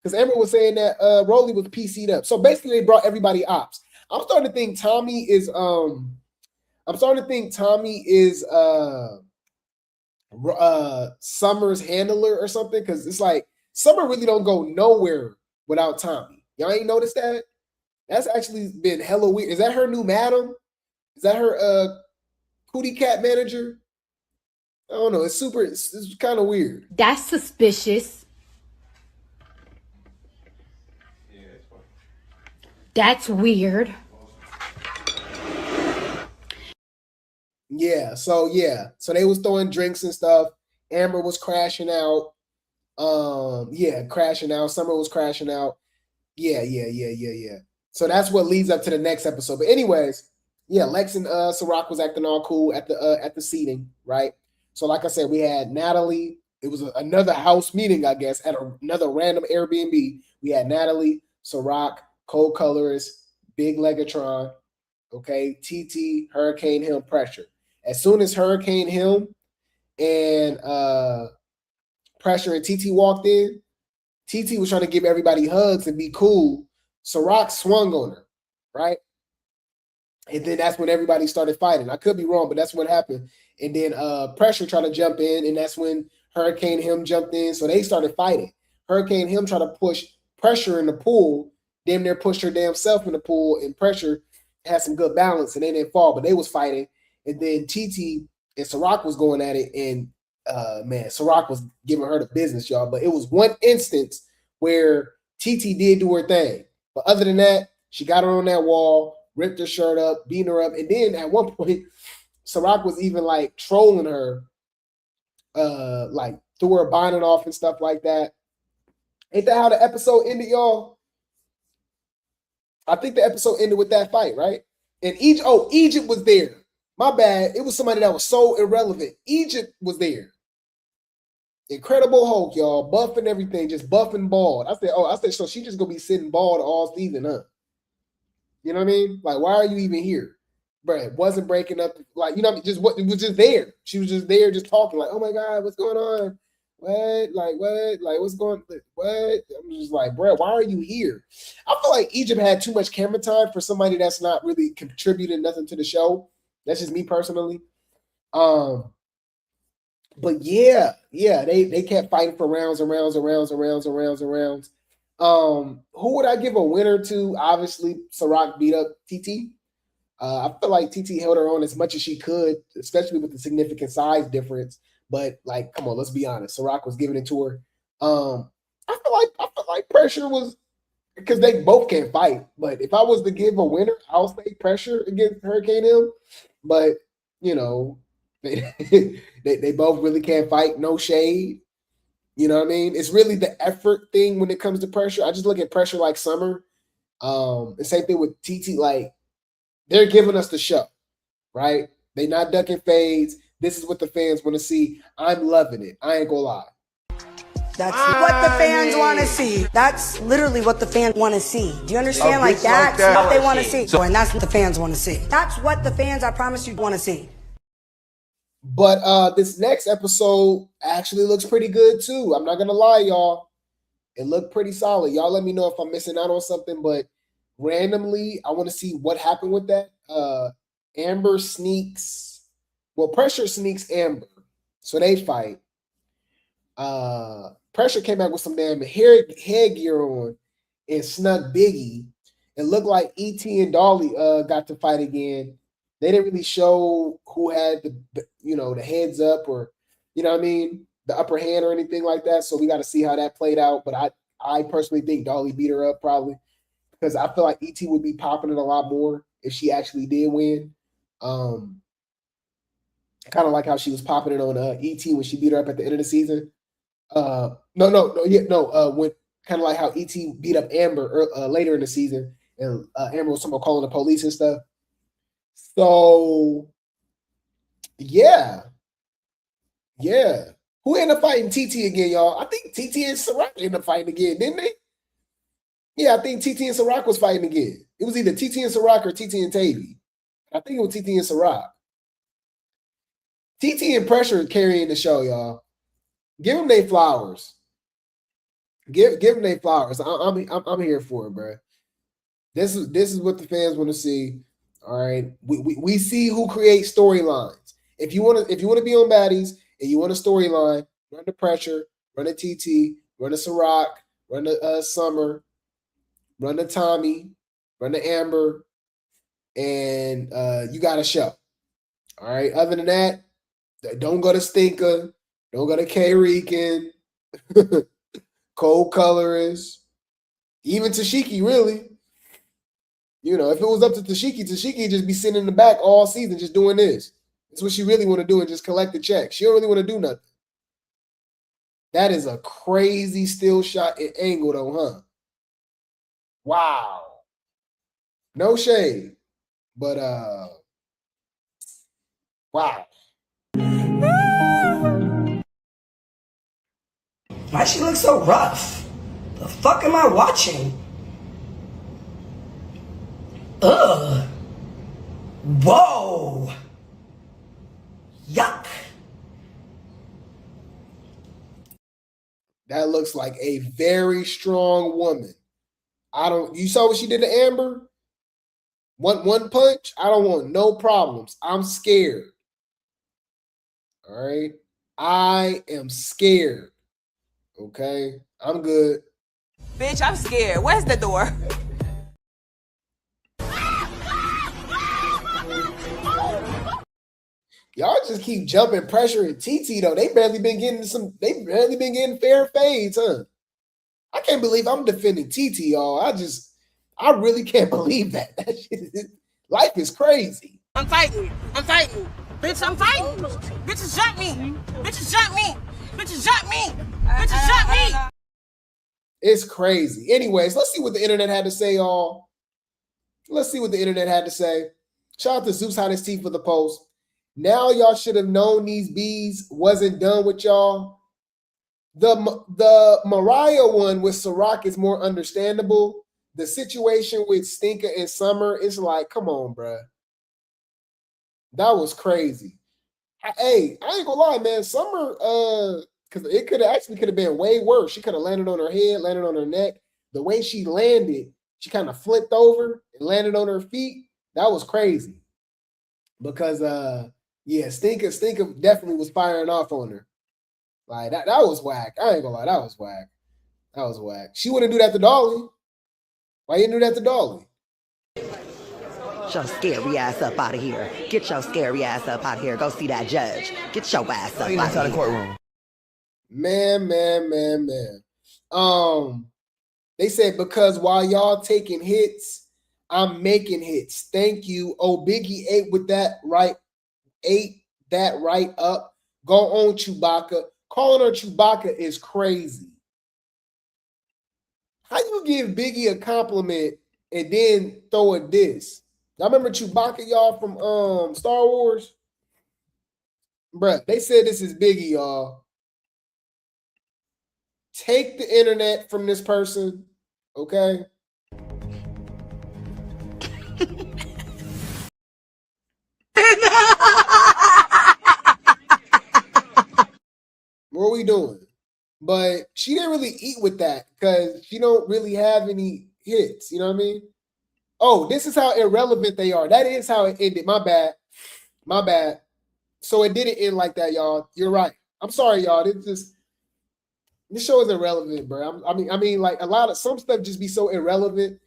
Because Amber was saying that Rolly was PC'd up. So basically they brought everybody ops. I'm starting to think Tommy is Summer's handler or something, because it's like Summer really don't go nowhere without Tommy. Y'all ain't noticed that? That's actually been hella weird. Is that her new madam? Is that her cootie cat manager? I don't know. It's kind of weird. That's suspicious. That's weird. Yeah. So they was throwing drinks and stuff. Amber was crashing out. Crashing out. Summer was crashing out. Yeah. So that's what leads up to the next episode. But anyways, yeah, Lex and Ciroc was acting all cool at the seating, right? So like I said, we had Natalie. It was another house meeting, I guess, at another random Airbnb. We had Natalie, Ciroc, Cold Colorist, Big Legatron, okay, TT, Hurricane Him, Pressure. As soon as Hurricane Him and Pressure and TT walked in, TT was trying to give everybody hugs and be cool. Ciroc swung on her, right? And then that's when everybody started fighting. I could be wrong, but that's what happened. And then Pressure tried to jump in, and that's when Hurricane Him jumped in. So they started fighting. Hurricane Him tried to push Pressure in the pool. Damn near pushed her damn self in the pool, and Pressure had some good balance, and they didn't fall, but they was fighting. And then TT and Ciroc was going at it, and Ciroc was giving her the business, y'all. But it was one instance where TT did do her thing. But other than that, she got her on that wall, ripped her shirt up, beating her up. And then at one point, Ciroc was even like trolling her, like threw her bonnet off and stuff like that. Ain't that how the episode ended, y'all? I think the episode ended with that fight, right? And Egypt was there. My bad. It was somebody that was so irrelevant. Egypt was there. Incredible Hulk, y'all. Buff and everything, just buff and bald. I said, so she just gonna be sitting bald all season, huh? You know what I mean? Like, why are you even here? Bruh, it wasn't breaking up. Like, you know what I mean? It was just there. She was just there, just talking, like, oh my God, what's going on? What? Like, what? Like, what's going on? What? I'm just like, bruh, why are you here? I feel like Egypt had too much camera time for somebody that's not really contributing nothing to the show. That's just me personally. But yeah, they kept fighting for rounds and rounds and rounds and rounds and rounds and rounds. Who would I give a winner to? Obviously, Ciroc beat up TT. I feel like TT held her on as much as she could, especially with the significant size difference. But like, come on, let's be honest. Ciroc was giving it to her. I feel like Pressure was, because they both can fight. But if I was to give a winner, I'll say Pressure against Hurricane Hill. But you know, they both really can't fight. No shade. You know what I mean? It's really the effort thing when it comes to Pressure. I just look at Pressure like Summer. The same thing with TT. Like, they're giving us the show, right? They not ducking fades. This is what the fans want to see. I'm loving it. I ain't gonna lie. That's what the fans want to see. That's literally what the fans want to see. Do you understand? Like, that's what they want to see. And that's what the fans want to see. That's what the fans, I promise you, want to see. But this next episode actually looks pretty good too. I'm not gonna lie, y'all. It looked pretty solid. Y'all let me know if I'm missing out on something, but randomly, I want to see what happened with that. Amber sneaks, well, Pressure sneaks Amber. So they fight. Pressure came back with some damn headgear on and snuck Biggie. It looked like E.T. and Dolly got to fight again. They didn't really show who had the heads up or, you know what I mean, the upper hand or anything like that. So we got to see how that played out. But I personally think Dolly beat her up probably because I feel like E.T. would be popping it a lot more if she actually did win. Kind of like how she was popping it on E.T. when she beat her up at the end of the season. When kind of like how E.T. beat up Amber later in the season, and Amber was someone calling the police and stuff. So, yeah. Who ended up fighting TT again, y'all? I think TT and Ciroc ended up fighting again, didn't they? Yeah, I think TT and Ciroc was fighting again. It was either TT and Ciroc or TT and Tavy. I think it was TT and Ciroc. TT and Pressure carrying the show, y'all. Give them their flowers. Give them their flowers. I'm here for it, bro. This is what the fans want to see. All right, we see who creates storylines. If you want to be on Baddies and you want a storyline, run the Pressure, run the TT, run the Ciroc, run the Summer, run the Tommy, run the Amber, and you got a show. All right. Other than that, don't go to Stinker. Don't go to K-Rican, Cold Colorist, even Tesehki, really. You know, if it was up to Tesehki would just be sitting in the back all season just doing this. That's what she really want to do and just collect the check. She don't really want to do nothing. That is a crazy still shot and angle though, huh? Wow. No shade. But wow. Why she look so rough? The fuck am I watching? Ugh. Whoa. Yuck. That looks like a very strong woman. You saw what she did to Amber? One punch? I don't want no problems. I'm scared. All right. I am scared. Okay. I'm good. Bitch, I'm scared. Where's the door? Y'all just keep jumping Pressure and TT though. They barely been getting fair fades, huh? I can't believe I'm defending TT, y'all. I really can't believe that. That shit life is crazy. I'm fighting. Bitch, I'm fighting. Bitches jump me. Bitches jump me. Bitches jump me. Bitches jump me. It's crazy. Anyways, let's see what the internet had to say, y'all. Let's see what the internet had to say. Shout out to Zeus Hot His Teeth for the post. Now y'all should have known these bees wasn't done with y'all. The Mariah one with Ciroc is more understandable. The situation with Stinker and Summer is like, come on, bruh. That was crazy. Hey, I ain't gonna lie, man. Summer, because it could have been way worse. She could have landed on her head, landed on her neck. The way she landed, she kind of flipped over and landed on her feet. That was crazy. Because yeah, Stinker definitely was firing off on her. Like that was whack. I ain't gonna lie, that was whack. That was whack. She wouldn't do that to Dolly. Why you do that to Dolly? Get your scary ass up out of here. Get your scary ass up out of here. Go see that judge. Get your ass up out of the courtroom. Man. They said because while y'all taking hits, I'm making hits. Thank you. Oh, Biggie ate that right up. Go on, Chewbacca. Calling her Chewbacca is crazy. How you give Biggie a compliment and then throw a diss. Y'all remember Chewbacca, y'all, from Star Wars? Bruh, they said this is Biggie, y'all. Take the internet from this person, okay? What are we doing? But she didn't really eat with that because she don't really have any hits. You know what I mean? Oh, this is how irrelevant they are. That is how it ended. My bad. My bad. So it didn't end like that, y'all. You're right. I'm sorry, y'all. This show is irrelevant, bro. I mean, like some stuff just be so irrelevant.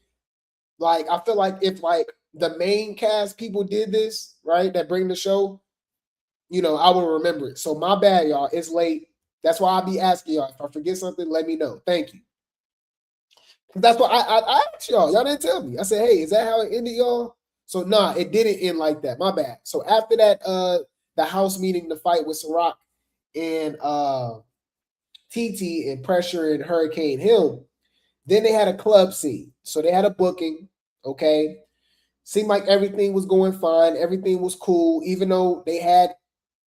Like I feel like if like the main cast people did this, right, that bring the show, you know, I will remember it. So my bad, y'all. It's late. That's why I'll be asking y'all. If I forget something, let me know. Thank you. That's what I asked y'all. Y'all didn't tell me. I said, hey, is that how it ended, y'all? So nah, it didn't end like that. My bad. So after that, the house meeting, the fight with Ciroc and TT and Pressure and Hurricane Hill, then they had a club scene. So they had a booking, okay? Seemed like everything was going fine. Everything was cool, even though they had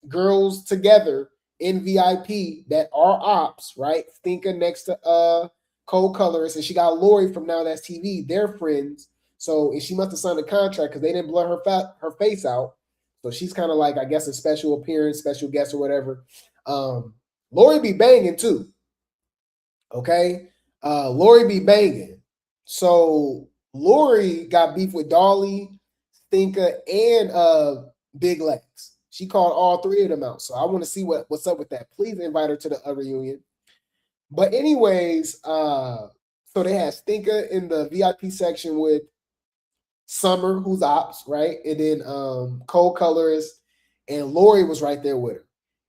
girls together in VIP that are ops, right? Thinker next to co-colorist, and she got Lori from Now That's TV. They're friends. So and she must have signed a contract because they didn't blur her face out. So she's kind of like, I guess, a special appearance, special guest or whatever. Lori be banging too. Okay? Lori be banging. So Lori got beef with Dolly, Stinker, and Big Legs. She called all three of them out. So I want to see what's up with that. Please invite her to the reunion. But anyways, so they had Stinker in the VIP section with Summer, who's ops, right? And then co-colorist, and Lori was right there with her.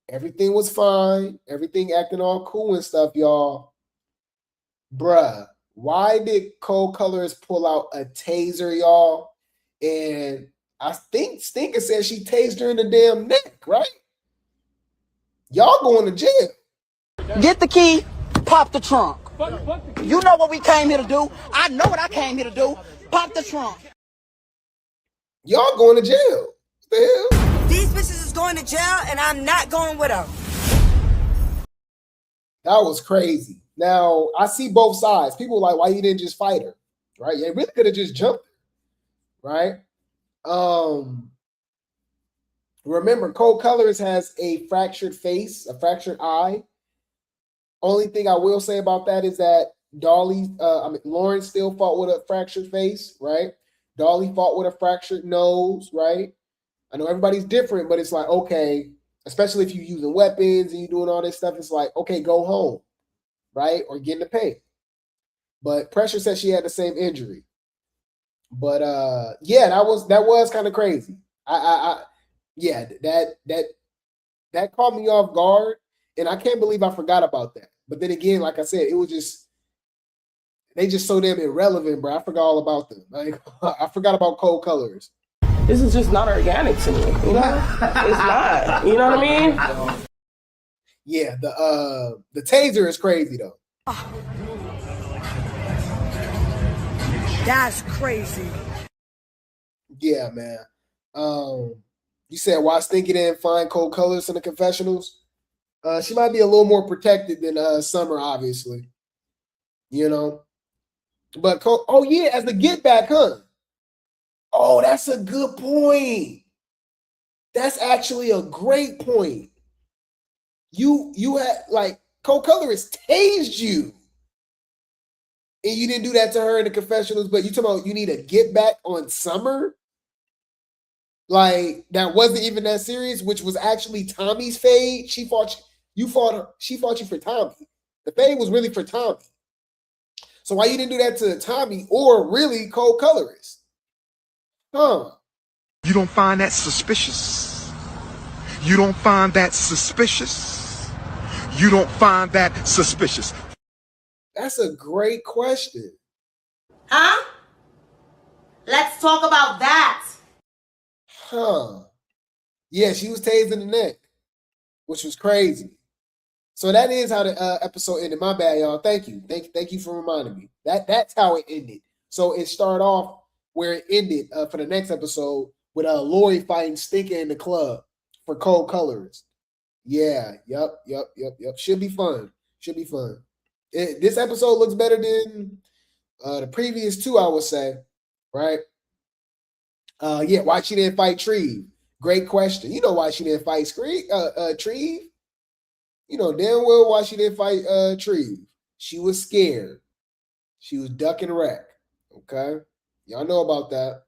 Everything was fine. Everything acting all cool and stuff, y'all. Bruh, why did co-colorist pull out a taser, y'all? And I think Stinker said she tased her in the damn neck, right? Y'all going to jail. Get the key, pop the trunk. You know what we came here to do. I know what I came here to do. Pop the trunk. Y'all going to jail. What the hell? These bitches is going to jail, and I'm not going with them. That was crazy. Now, I see both sides. People are like, why you didn't just fight her? Right? You really could have just jumped her. Right? Remember, co-colorist has a fractured face, a fractured eye. Only thing I will say about that is that Lauren still fought with a fractured face, right? Dolly fought with a fractured nose, right? I know everybody's different, but it's like, okay, especially if you're using weapons and you're doing all this stuff, it's like, okay, go home, right? Or get in the paint. But Pressure said she had the same injury. But yeah, that was kind of crazy. Yeah, that caught me off guard, and I can't believe I forgot about that. But then again, like I said, it was just they just so damn irrelevant, bro. I forgot all about them. Like I forgot about cold colors. This is just not organic to me, you know? It's not. You know what I mean? Yeah, the taser is crazy though. That's crazy. Yeah, man. You said why Stinky didn't find cold colors in the confessionals? She might be a little more protected than Summer, obviously. You know? But oh yeah, as the get back, huh? Oh, that's a good point. That's actually a great point. You had like co-colorist tased you. And you didn't do that to her in the confessionals, but you talking about you need a get back on Summer? Like that wasn't even that serious, which was actually Tommy's fade. She fought you for Tommy. The fade was really for Tommy. So why you didn't do that to Tommy or really co-colorist? Huh. You don't find that suspicious? You don't find that suspicious? You don't find that suspicious? That's a great question. Huh? Let's talk about that. Huh. Yeah, she was tased in the neck, which was crazy. So that is how the episode ended. My bad, y'all. Thank you. Thank you for reminding me. That's how it ended. So it started off where it ended for the next episode with Lori fighting Stinker in the club for Cold Colors. Yeah, yep. Should be fun. This episode looks better than the previous two, I would say, right? Why she didn't fight Treve? Great question. You know why she didn't fight Treve? You know damn well why she didn't fight Treve. She was scared. She was ducking wreck. Okay? Y'all know about that.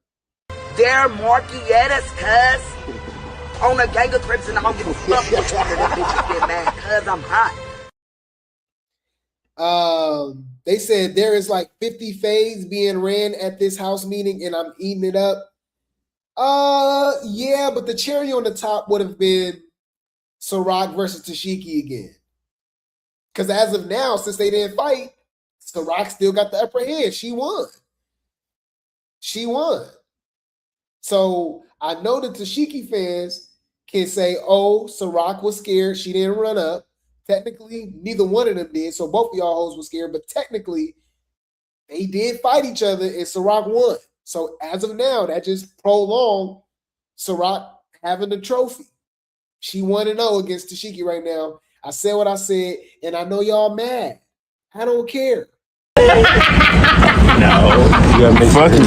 They're Marquietta's cuz. On a gang of Crips and I don't give a fuck which one of them bitches get mad, cuz I'm hot. They said there is like 50 fades being ran at this house meeting and I'm eating it up. Yeah, but the cherry on the top would have been Ciroc versus Tesehki again. Because as of now, since they didn't fight, Ciroc still got the upper hand. She won. So I know the Tesehki fans can say, oh, Ciroc was scared. She didn't run up. Technically, neither one of them did. So both of y'all hoes were scared. But technically, they did fight each other and Ciroc won. So as of now, that just prolonged Ciroc having the trophy. She 1-0 against Tesehki right now. I said what I said, and I know y'all mad. I don't care. No. You gotta make fucking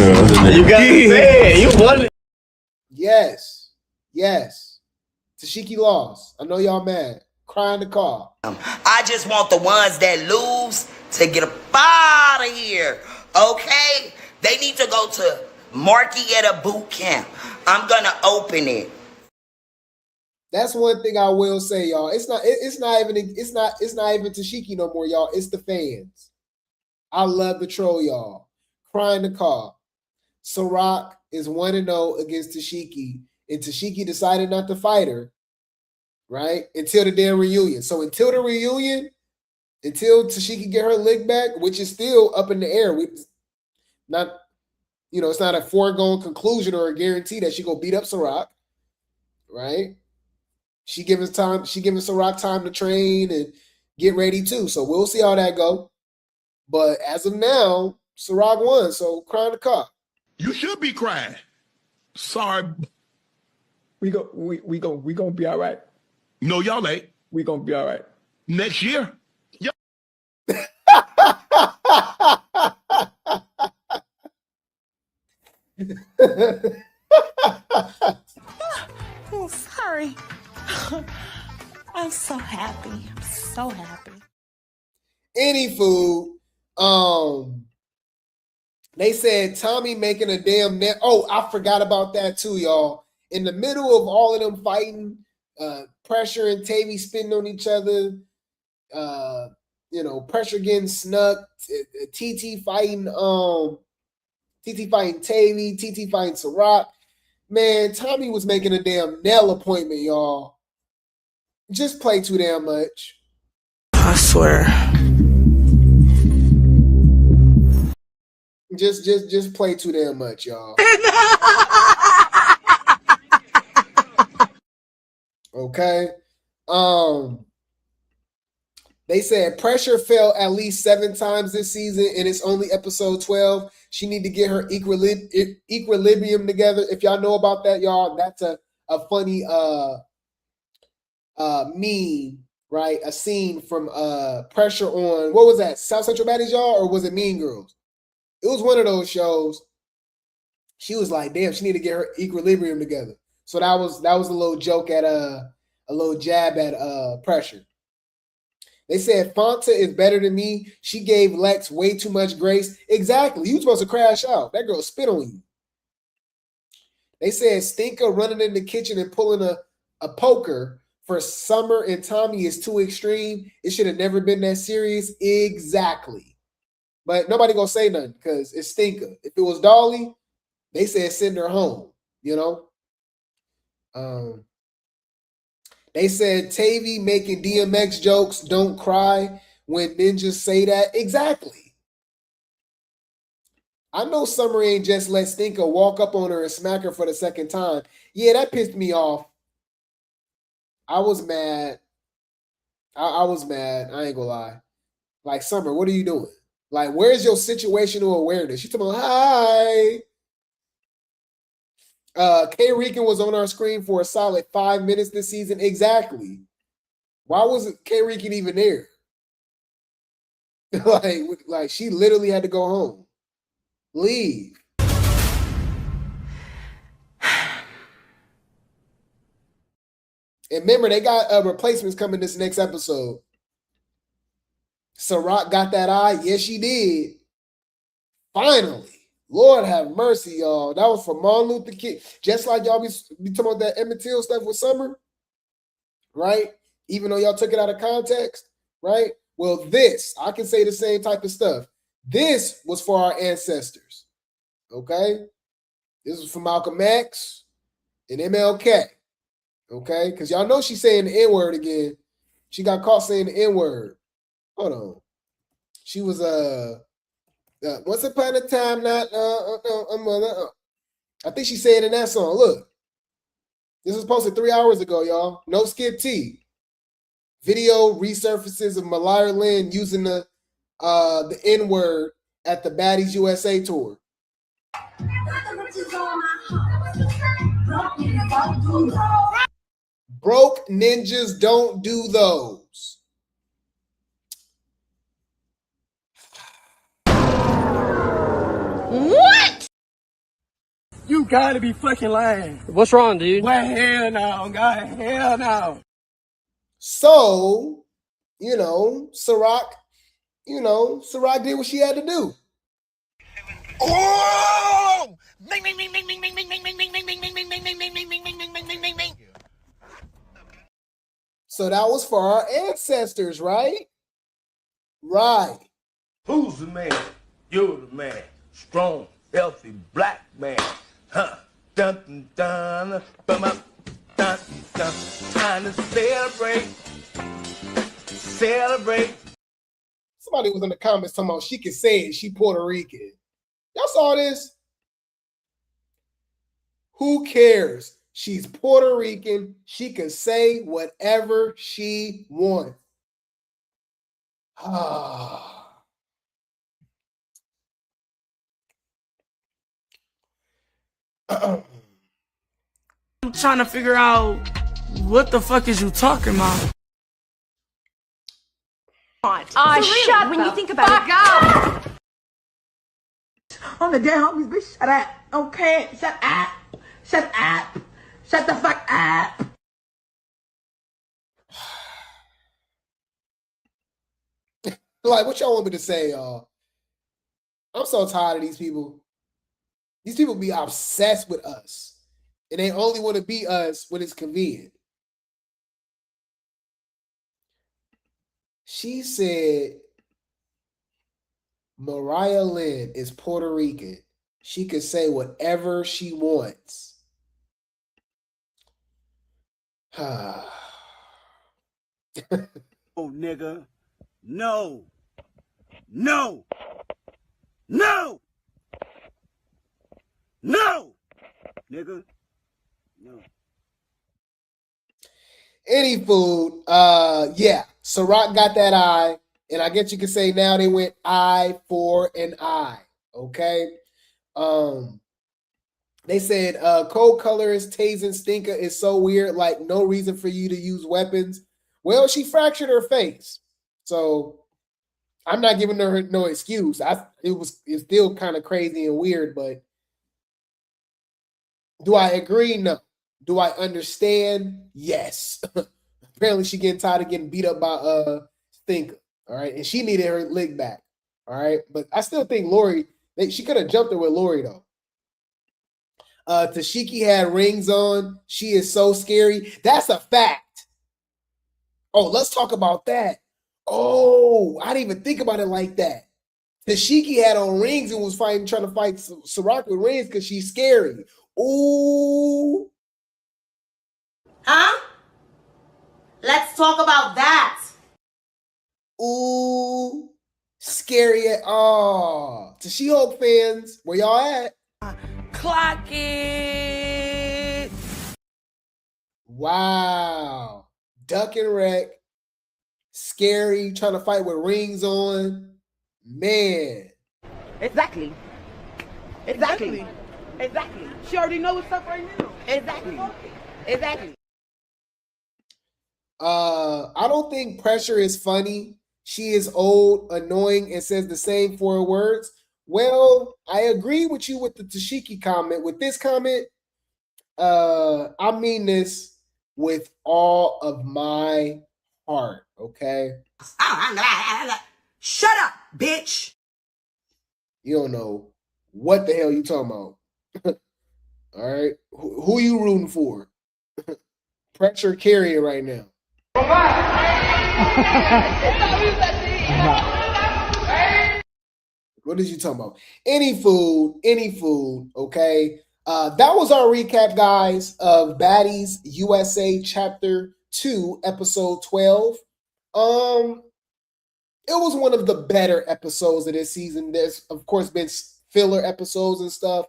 You gotta say it. You won it. Yes. Tesehki lost. I know y'all mad. Cry in the car. I just want the ones that lose to get up out of here. Okay? They need to go to Marquetta boot camp. I'm gonna open it. That's one thing I will say, y'all. It's not even Tesehki no more, y'all. It's the fans. I love the troll, y'all. Cry in the car. Ciroc is 1-0 against Tesehki, and Tesehki decided not to fight her, right? Until the damn reunion. So until the reunion, until Tesehki get her lick back, which is still up in the air. It's not a foregone conclusion or a guarantee that she gonna beat up Ciroc, right? She giving Ciroc time to train and get ready too. So we'll see how that go. But as of now, Ciroc won. So cry in the car. You should be crying. Sorry. We gonna be all right. No, y'all ain't. We gonna be all right. Next year. Yep. Oh, sorry. I'm so happy. I'm so happy. Any food. They said Tommy making a damn net. Oh, I forgot about that too, y'all. In the middle of all of them fighting, Pressure and Tavy spitting on each other, Pressure getting snuck, TT fighting Tavy, TT fighting Ciroc. Man, Tommy was making a damn nail appointment, y'all. Just play too damn much. I swear. Just play too damn much, y'all. Okay. They said Pressure fell at least 7 times this season, and it's only episode 12. She need to get her equilibrium together. If y'all know about that, y'all, that's a funny meme, right? A scene from Pressure on, what was that? South Central Baddies, y'all, or was it Mean Girls? It was one of those shows. She was like, damn, she need to get her equilibrium together. So that was a little joke at a little jab at Pressure. They said Fanta is better than me. She gave Lex way too much grace. Exactly. You were supposed to crash out. That girl spit on you. They said Stinker running in the kitchen and pulling a poker for Summer and Tommy is too extreme. It should have never been that serious. Exactly. But nobody gonna say nothing because it's Stinker. If it was Dolly, they said send her home, They said Tavy making DMX jokes, don't cry when ninjas say that. Exactly. I know Summer ain't just let Stinker walk up on her and smack her for the second time. Yeah, that pissed me off. I was mad. I was mad. I ain't gonna lie. Like, Summer, what are you doing? Like, where's your situational awareness? She's talking about, hi. K. Rican was on our screen for a solid 5 minutes this season. Exactly. Why wasn't K. Rican even there? like she literally had to go home. Leave. And remember, they got replacements coming this next episode. Ciroc got that eye. Yes, she did. Finally. Lord have mercy, y'all. That was for Martin Luther King. Just like y'all be talking about that Emmett Till stuff with Summer, right? Even though y'all took it out of context, right? Well, this, I can say the same type of stuff. This was for our ancestors, okay? This was for Malcolm X and MLK, okay? Because y'all know she's saying the N-word again. She got caught saying the N-word. Hold on. She was, once upon a time, I think she said in that song, look, this was posted 3 hours ago, y'all. No skip T. Video resurfaces of Mariah Lynn using the N-word at the Baddies USA tour. Broke ninjas don't do those. What? You gotta be fucking lying. What's wrong, dude? Well, hell no, God, hell no. So, Ciroc did what she had to do. Oh! So that was for our ancestors, right? Right. Who's the man? You're the man. Strong, healthy, black man. Huh? Dun dun dun. Bum up. Dun dun. Time to celebrate. Celebrate. Somebody was in the comments talking about she can say it. She Puerto Rican. Y'all saw this? Who cares? She's Puerto Rican. She can say whatever she wants. I'm trying to figure out what the fuck is you talking about? Shut when you think about it. Go. On the damn homies, bitch, shut up. Okay, shut up. Shut up. Shut the fuck up. Like, what y'all want me to say, y'all? I'm so tired of these people. These people be obsessed with us. And they only want to be us when it's convenient. She said Mariah Lynn is Puerto Rican. She could say whatever she wants. Oh, nigga. No. No. No. No. Nigga. No. Any food, yeah. Ciroc got that eye, and I guess you could say now they went eye for an eye. Okay. They said cold colors, tasing stinker is so weird, like no reason for you to use weapons. Well, she fractured her face, so I'm not giving her no excuse. It's still kind of crazy and weird, but do I agree? No. Do I understand? Yes. Apparently she getting tired of getting beat up by Stinker. All right. And she needed her leg back. All right. But I still think Lori, she could have jumped her with Lori though. Tesehki had rings on. She is so scary. That's a fact. Oh, let's talk about that. Oh, I didn't even think about it like that. Tesehki had on rings and was trying to fight Ciroc with rings because she's scary. Ooh. Huh? Let's talk about that. Ooh. Scary at all. To She-Hulk fans, where y'all at? Clock it. Wow. Duck and wreck. Scary, trying to fight with rings on. Man. Exactly. She already knows what's up right now. Exactly. I don't think Pressure is funny. She is old, annoying, and says the same 4 words. Well, I agree with you with the Tesehki comment. With this comment, I mean this with all of my heart, okay? Shut up, bitch. You don't know what the hell you talking about. All right? Who you rooting for? Pressure carrying right now. What is you talking about? Any food, okay? That was our recap, guys, of Baddies USA Chapter 2, Episode 12. It was one of the better episodes of this season. There's, of course, been filler episodes and stuff.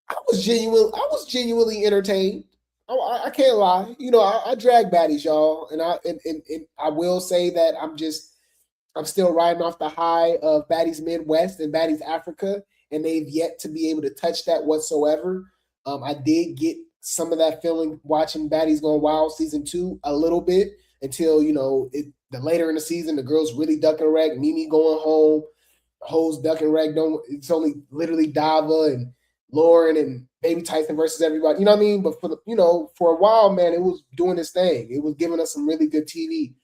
I was genuinely entertained. I can't lie. You know, I drag Baddies, y'all, and I will say that I'm still riding off the high of Baddies Midwest and Baddies Africa, and they've yet to be able to touch that whatsoever. I did get some of that feeling watching Baddies Gone Wild Season 2 a little bit until, you know, the later in the season, the girls really duck and rag, Mimi going home, hoes duck and rag. It's only literally Dava and Lauren and Baby Tyson versus everybody. You know what I mean? But for a while, man, it was doing its thing. It was giving us some really good TV.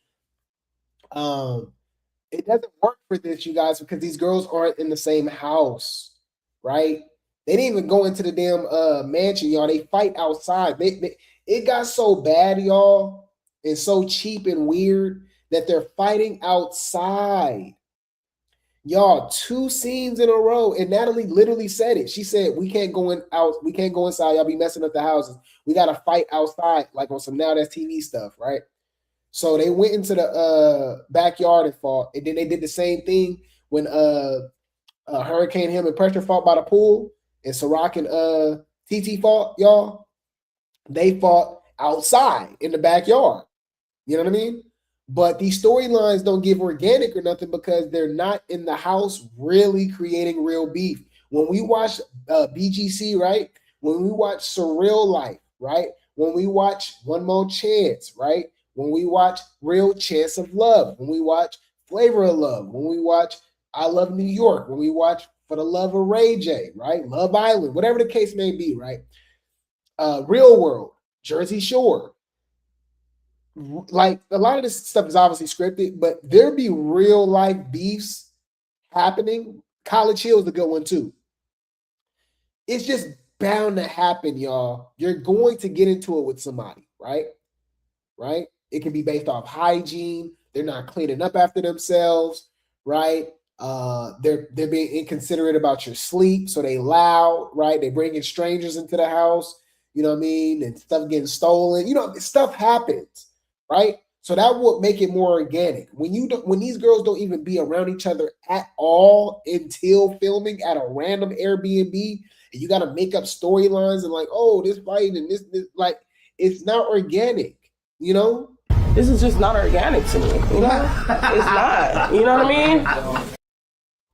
It doesn't work for this, you guys, because these girls aren't in the same house, right? They didn't even go into the damn mansion, y'all. They fight outside. It got so bad, y'all, and so cheap and weird that they're fighting outside. Y'all, 2 scenes in a row, and Natalie literally said it. She said, we can't go inside. Y'all be messing up the houses. We got to fight outside, like on some Now That's TV stuff, right? So they went into the backyard and fought, and then they did the same thing when Hurricane Him and Pressure fought by the pool, and Ciroc and TT fought, y'all. They fought outside in the backyard. You know what I mean? But these storylines don't give organic or nothing because they're not in the house really creating real beef. When we watch BGC, right? When we watch Surreal Life, right? When we watch One More Chance, right? When we watch Real Chance of Love, when we watch Flavor of Love, when we watch I Love New York, when we watch For the Love of Ray J, right? Love Island, whatever the case may be, right? Real World, Jersey Shore. Like, a lot of this stuff is obviously scripted, but there be real life beefs happening. College Hill is a good one too. It's just bound to happen, y'all. You're going to get into it with somebody, right? Right? It can be based off hygiene. They're not cleaning up after themselves, right? They're being inconsiderate about your sleep, so they loud, right? They bringing strangers into the house, you know what I mean? And stuff getting stolen. You know, stuff happens, right? So that would make it more organic. When these girls don't even be around each other at all until filming at a random Airbnb, and you got to make up storylines and like, oh, this fight and this, like, it's not organic, you know? This is just not organic to me, you know? It's not, you know what I mean?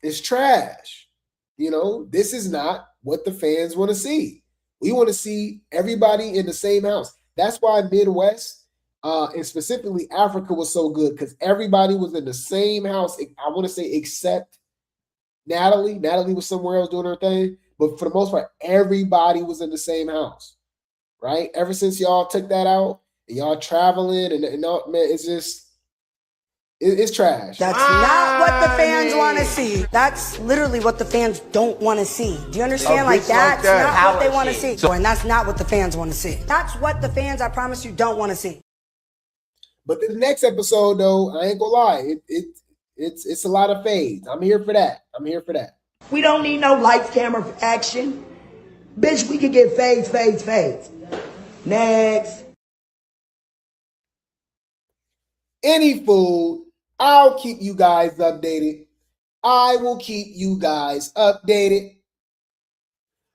It's trash. You know, this is not what the fans want to see. We want to see everybody in the same house. That's why Midwest and specifically Africa was so good, because everybody was in the same house. I want to say except Natalie. Natalie was somewhere else doing her thing. But for the most part, everybody was in the same house, right? Ever since y'all took that out and y'all traveling and all, man, it's just, it's trash. That's not what the fans want to see. That's literally what the fans don't want to see. Do you understand? Like, that's not what they want to see. And that's not what the fans want to see. That's what the fans, I promise you, don't want to see. But this next episode, though, I ain't gonna lie, it's a lot of fades. I'm here for that. We don't need no lights, camera, action. Bitch, we can get fades. Next. Any food, I'll keep you guys updated. I will keep you guys updated.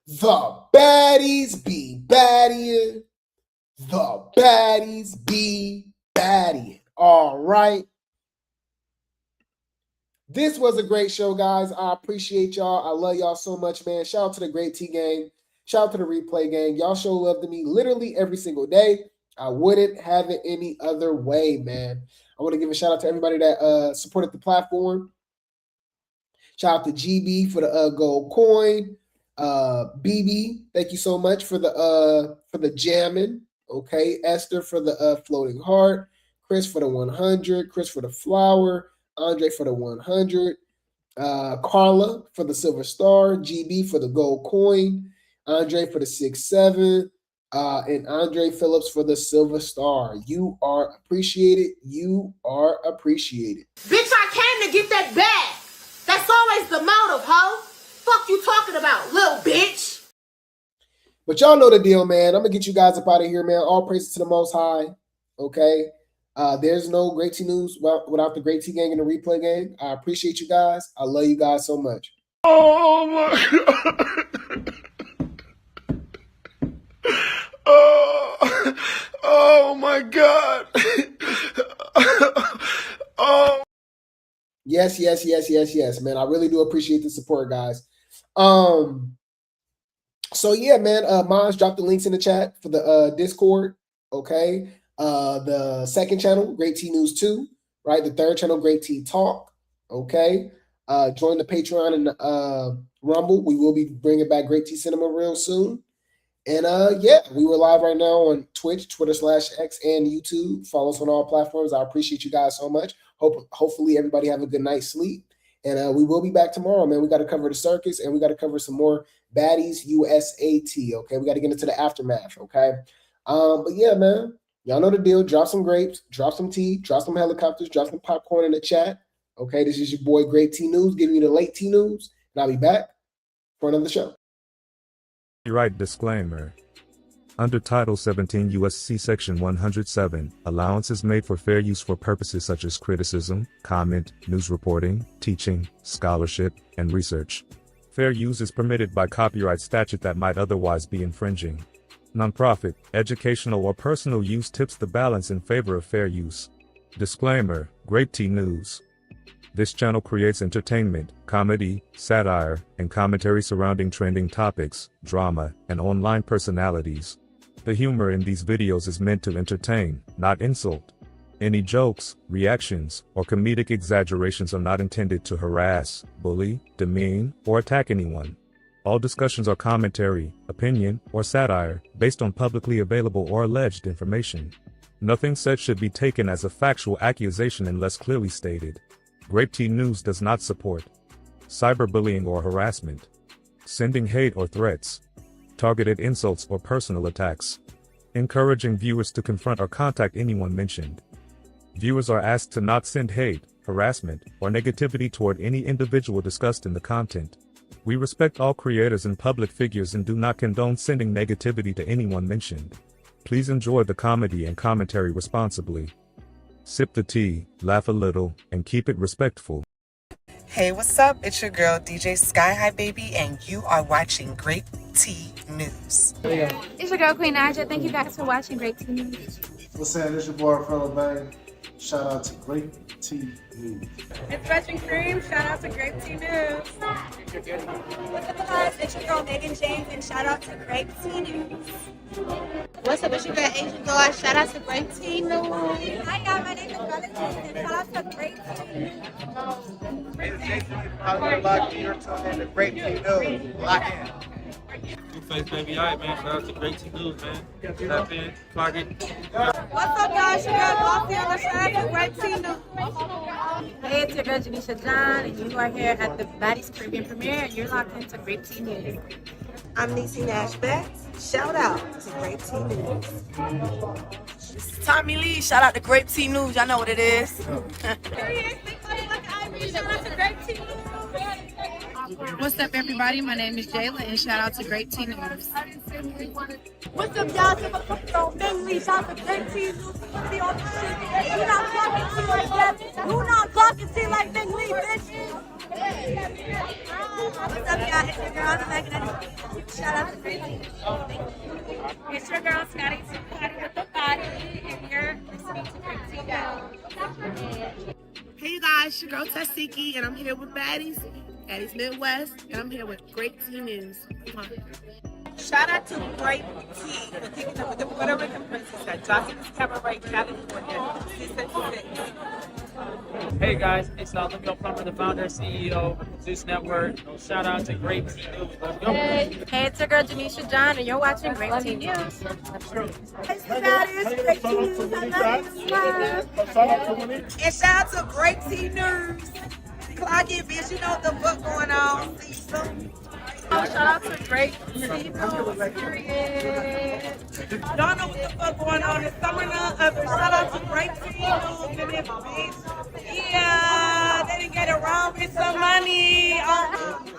The baddies be baddying. The baddies be baddying. All right. This was a great show, guys. I appreciate y'all. I love y'all so much, man. Shout out to the Grape Tea gang. Shout out to the Replay gang. Y'all show love to me literally every single day. I wouldn't have it any other way, man. I want to give a shout out to everybody that supported the platform. Shout out to GB for the gold coin. BB, thank you so much for the jamming. Okay, Esther for the floating heart. Chris for the 100. Chris for the flower. Andre for the 100, Carla for the silver star, GB for the gold coin, Andre for the 6-7, and Andre Phillips for the silver star. You are appreciated. You are appreciated. Bitch, I came to get that bag. That's always the motive, ho. Fuck you talking about, little bitch. But y'all know the deal, man. I'm gonna get you guys up out of here, man. All praises to the Most High. Okay. There's no Grape Tea News without the Grape Tea gang and the Replay gang. I appreciate you guys. I love you guys so much. Oh my God. Oh my God. Oh. Yes, man. I really do appreciate the support, guys. So yeah, man. Mons dropped the links in the chat for the Discord. Okay. The second channel, Grape Tea News 2, right? The third channel, Grape Tea Talk, okay? Join the Patreon and Rumble. We will be bringing back Grape Tea Cinema real soon. And yeah, we were live right now on Twitch, Twitter/X, and YouTube. Follow us on all platforms. I appreciate you guys so much. Hopefully everybody have a good night's sleep. And we will be back tomorrow, man. We got to cover the circus, and we got to cover some more Baddies USAT, okay? We got to get into the aftermath, okay? But yeah, man. Y'all know the deal. Drop some grapes, drop some tea, drop some helicopters, drop some popcorn in the chat. Okay, this is your boy Grape Tea News giving you the late tea news. And I'll be back for another show. Copyright disclaimer. Under Title 17 U.S.C. Section 107, allowance is made for fair use for purposes such as criticism, comment, news reporting, teaching, scholarship, and research. Fair use is permitted by copyright statute that might otherwise be infringing. Nonprofit, educational, or personal use tips the balance in favor of fair use. Disclaimer, Grape Tea News. This channel creates entertainment, comedy, satire, and commentary surrounding trending topics, drama, and online personalities. The humor in these videos is meant to entertain, not insult. Any jokes, reactions, or comedic exaggerations are not intended to harass, bully, demean, or attack anyone. All discussions are commentary, opinion, or satire, based on publicly available or alleged information. Nothing said should be taken as a factual accusation unless clearly stated. Grape Tea News does not support cyberbullying or harassment, sending hate or threats, targeted insults or personal attacks, encouraging viewers to confront or contact anyone mentioned. Viewers are asked to not send hate, harassment, or negativity toward any individual discussed in the content. We respect all creators and public figures and do not condone sending negativity to anyone mentioned. Please enjoy the comedy and commentary responsibly. Sip the tea, laugh a little, and keep it respectful. Hey, what's up? It's your girl, DJ Sky High Baby, and you are watching Grape Tea News. It's your girl, Queen Naja. Thank you guys for watching Grape Tea News. What's up? It's your boy, Fellow Bang. Shout out to Grape Tea News. It's Fresh and Cream. Shout out to Grape Tea News. What's up, guys? It's your girl, Megan James, and shout out to Grape Tea News. What's up? It's your girl, Asian Girl. Shout out to Grape Tea News. Hi, y'all. My name is Valentine, and shout out to Grape Tea News. Hey, Jason, how you locked in? You're tuned in to Grape Tea News. Lock in. Two-Face Baby, all right, man. Shout out to Grape Tea News, man. Tap in, clock it. What's up, y'all? It's your girl, Glossy, and shout out to Grape Tea News. Hey, it's your girl, Janisha John, and you are here at the Baddies Caribbean premiere, and you're locked into Grape Tea News. I'm Niecy Nash Betts. Shout out to Grape Tea News. This is Tommy Lee. Shout out to Grape Tea News. Y'all know what it is. Shout out to Grape Tea News. What's up, everybody? My name is Jayla, and shout out to Grape Tea News. What's up, y'all? It's on Bing Lee. Shout out to Grape Tea News. Be on the shit. You not talking to like that. You not talking to like Bing Lee, bitch. What's up, y'all? It's your girl, Megan. Shout out to Grape Tea. It's your girl, Scotty with the body, and you're listening to Grape Tea News. Hey, you guys? It's your girl Tesehki, and I'm here with Baddies, Baddies Midwest, and I'm here with Grape Tea News. Come on. Shout out to Grape Tea for kicking up with the Puerto Rican princess at DUCKIN Cabaret, California. Hey guys, it's Lucio Plummer, the founder and CEO of Zeus Network. Shout out to Grape Tea News. Let's go. Hey, it's your girl Janisha John, and you're watching Grape Tea News. And shout out to Grape Tea News. Clock it, bitch. You know what the fuck going on. See you soon. Shout out to Grape Tea News. Y'all know what the fuck going on. It's summer none other. Shout out to Grape Tea News and this bitch. Yeah, they didn't get it wrong with some money.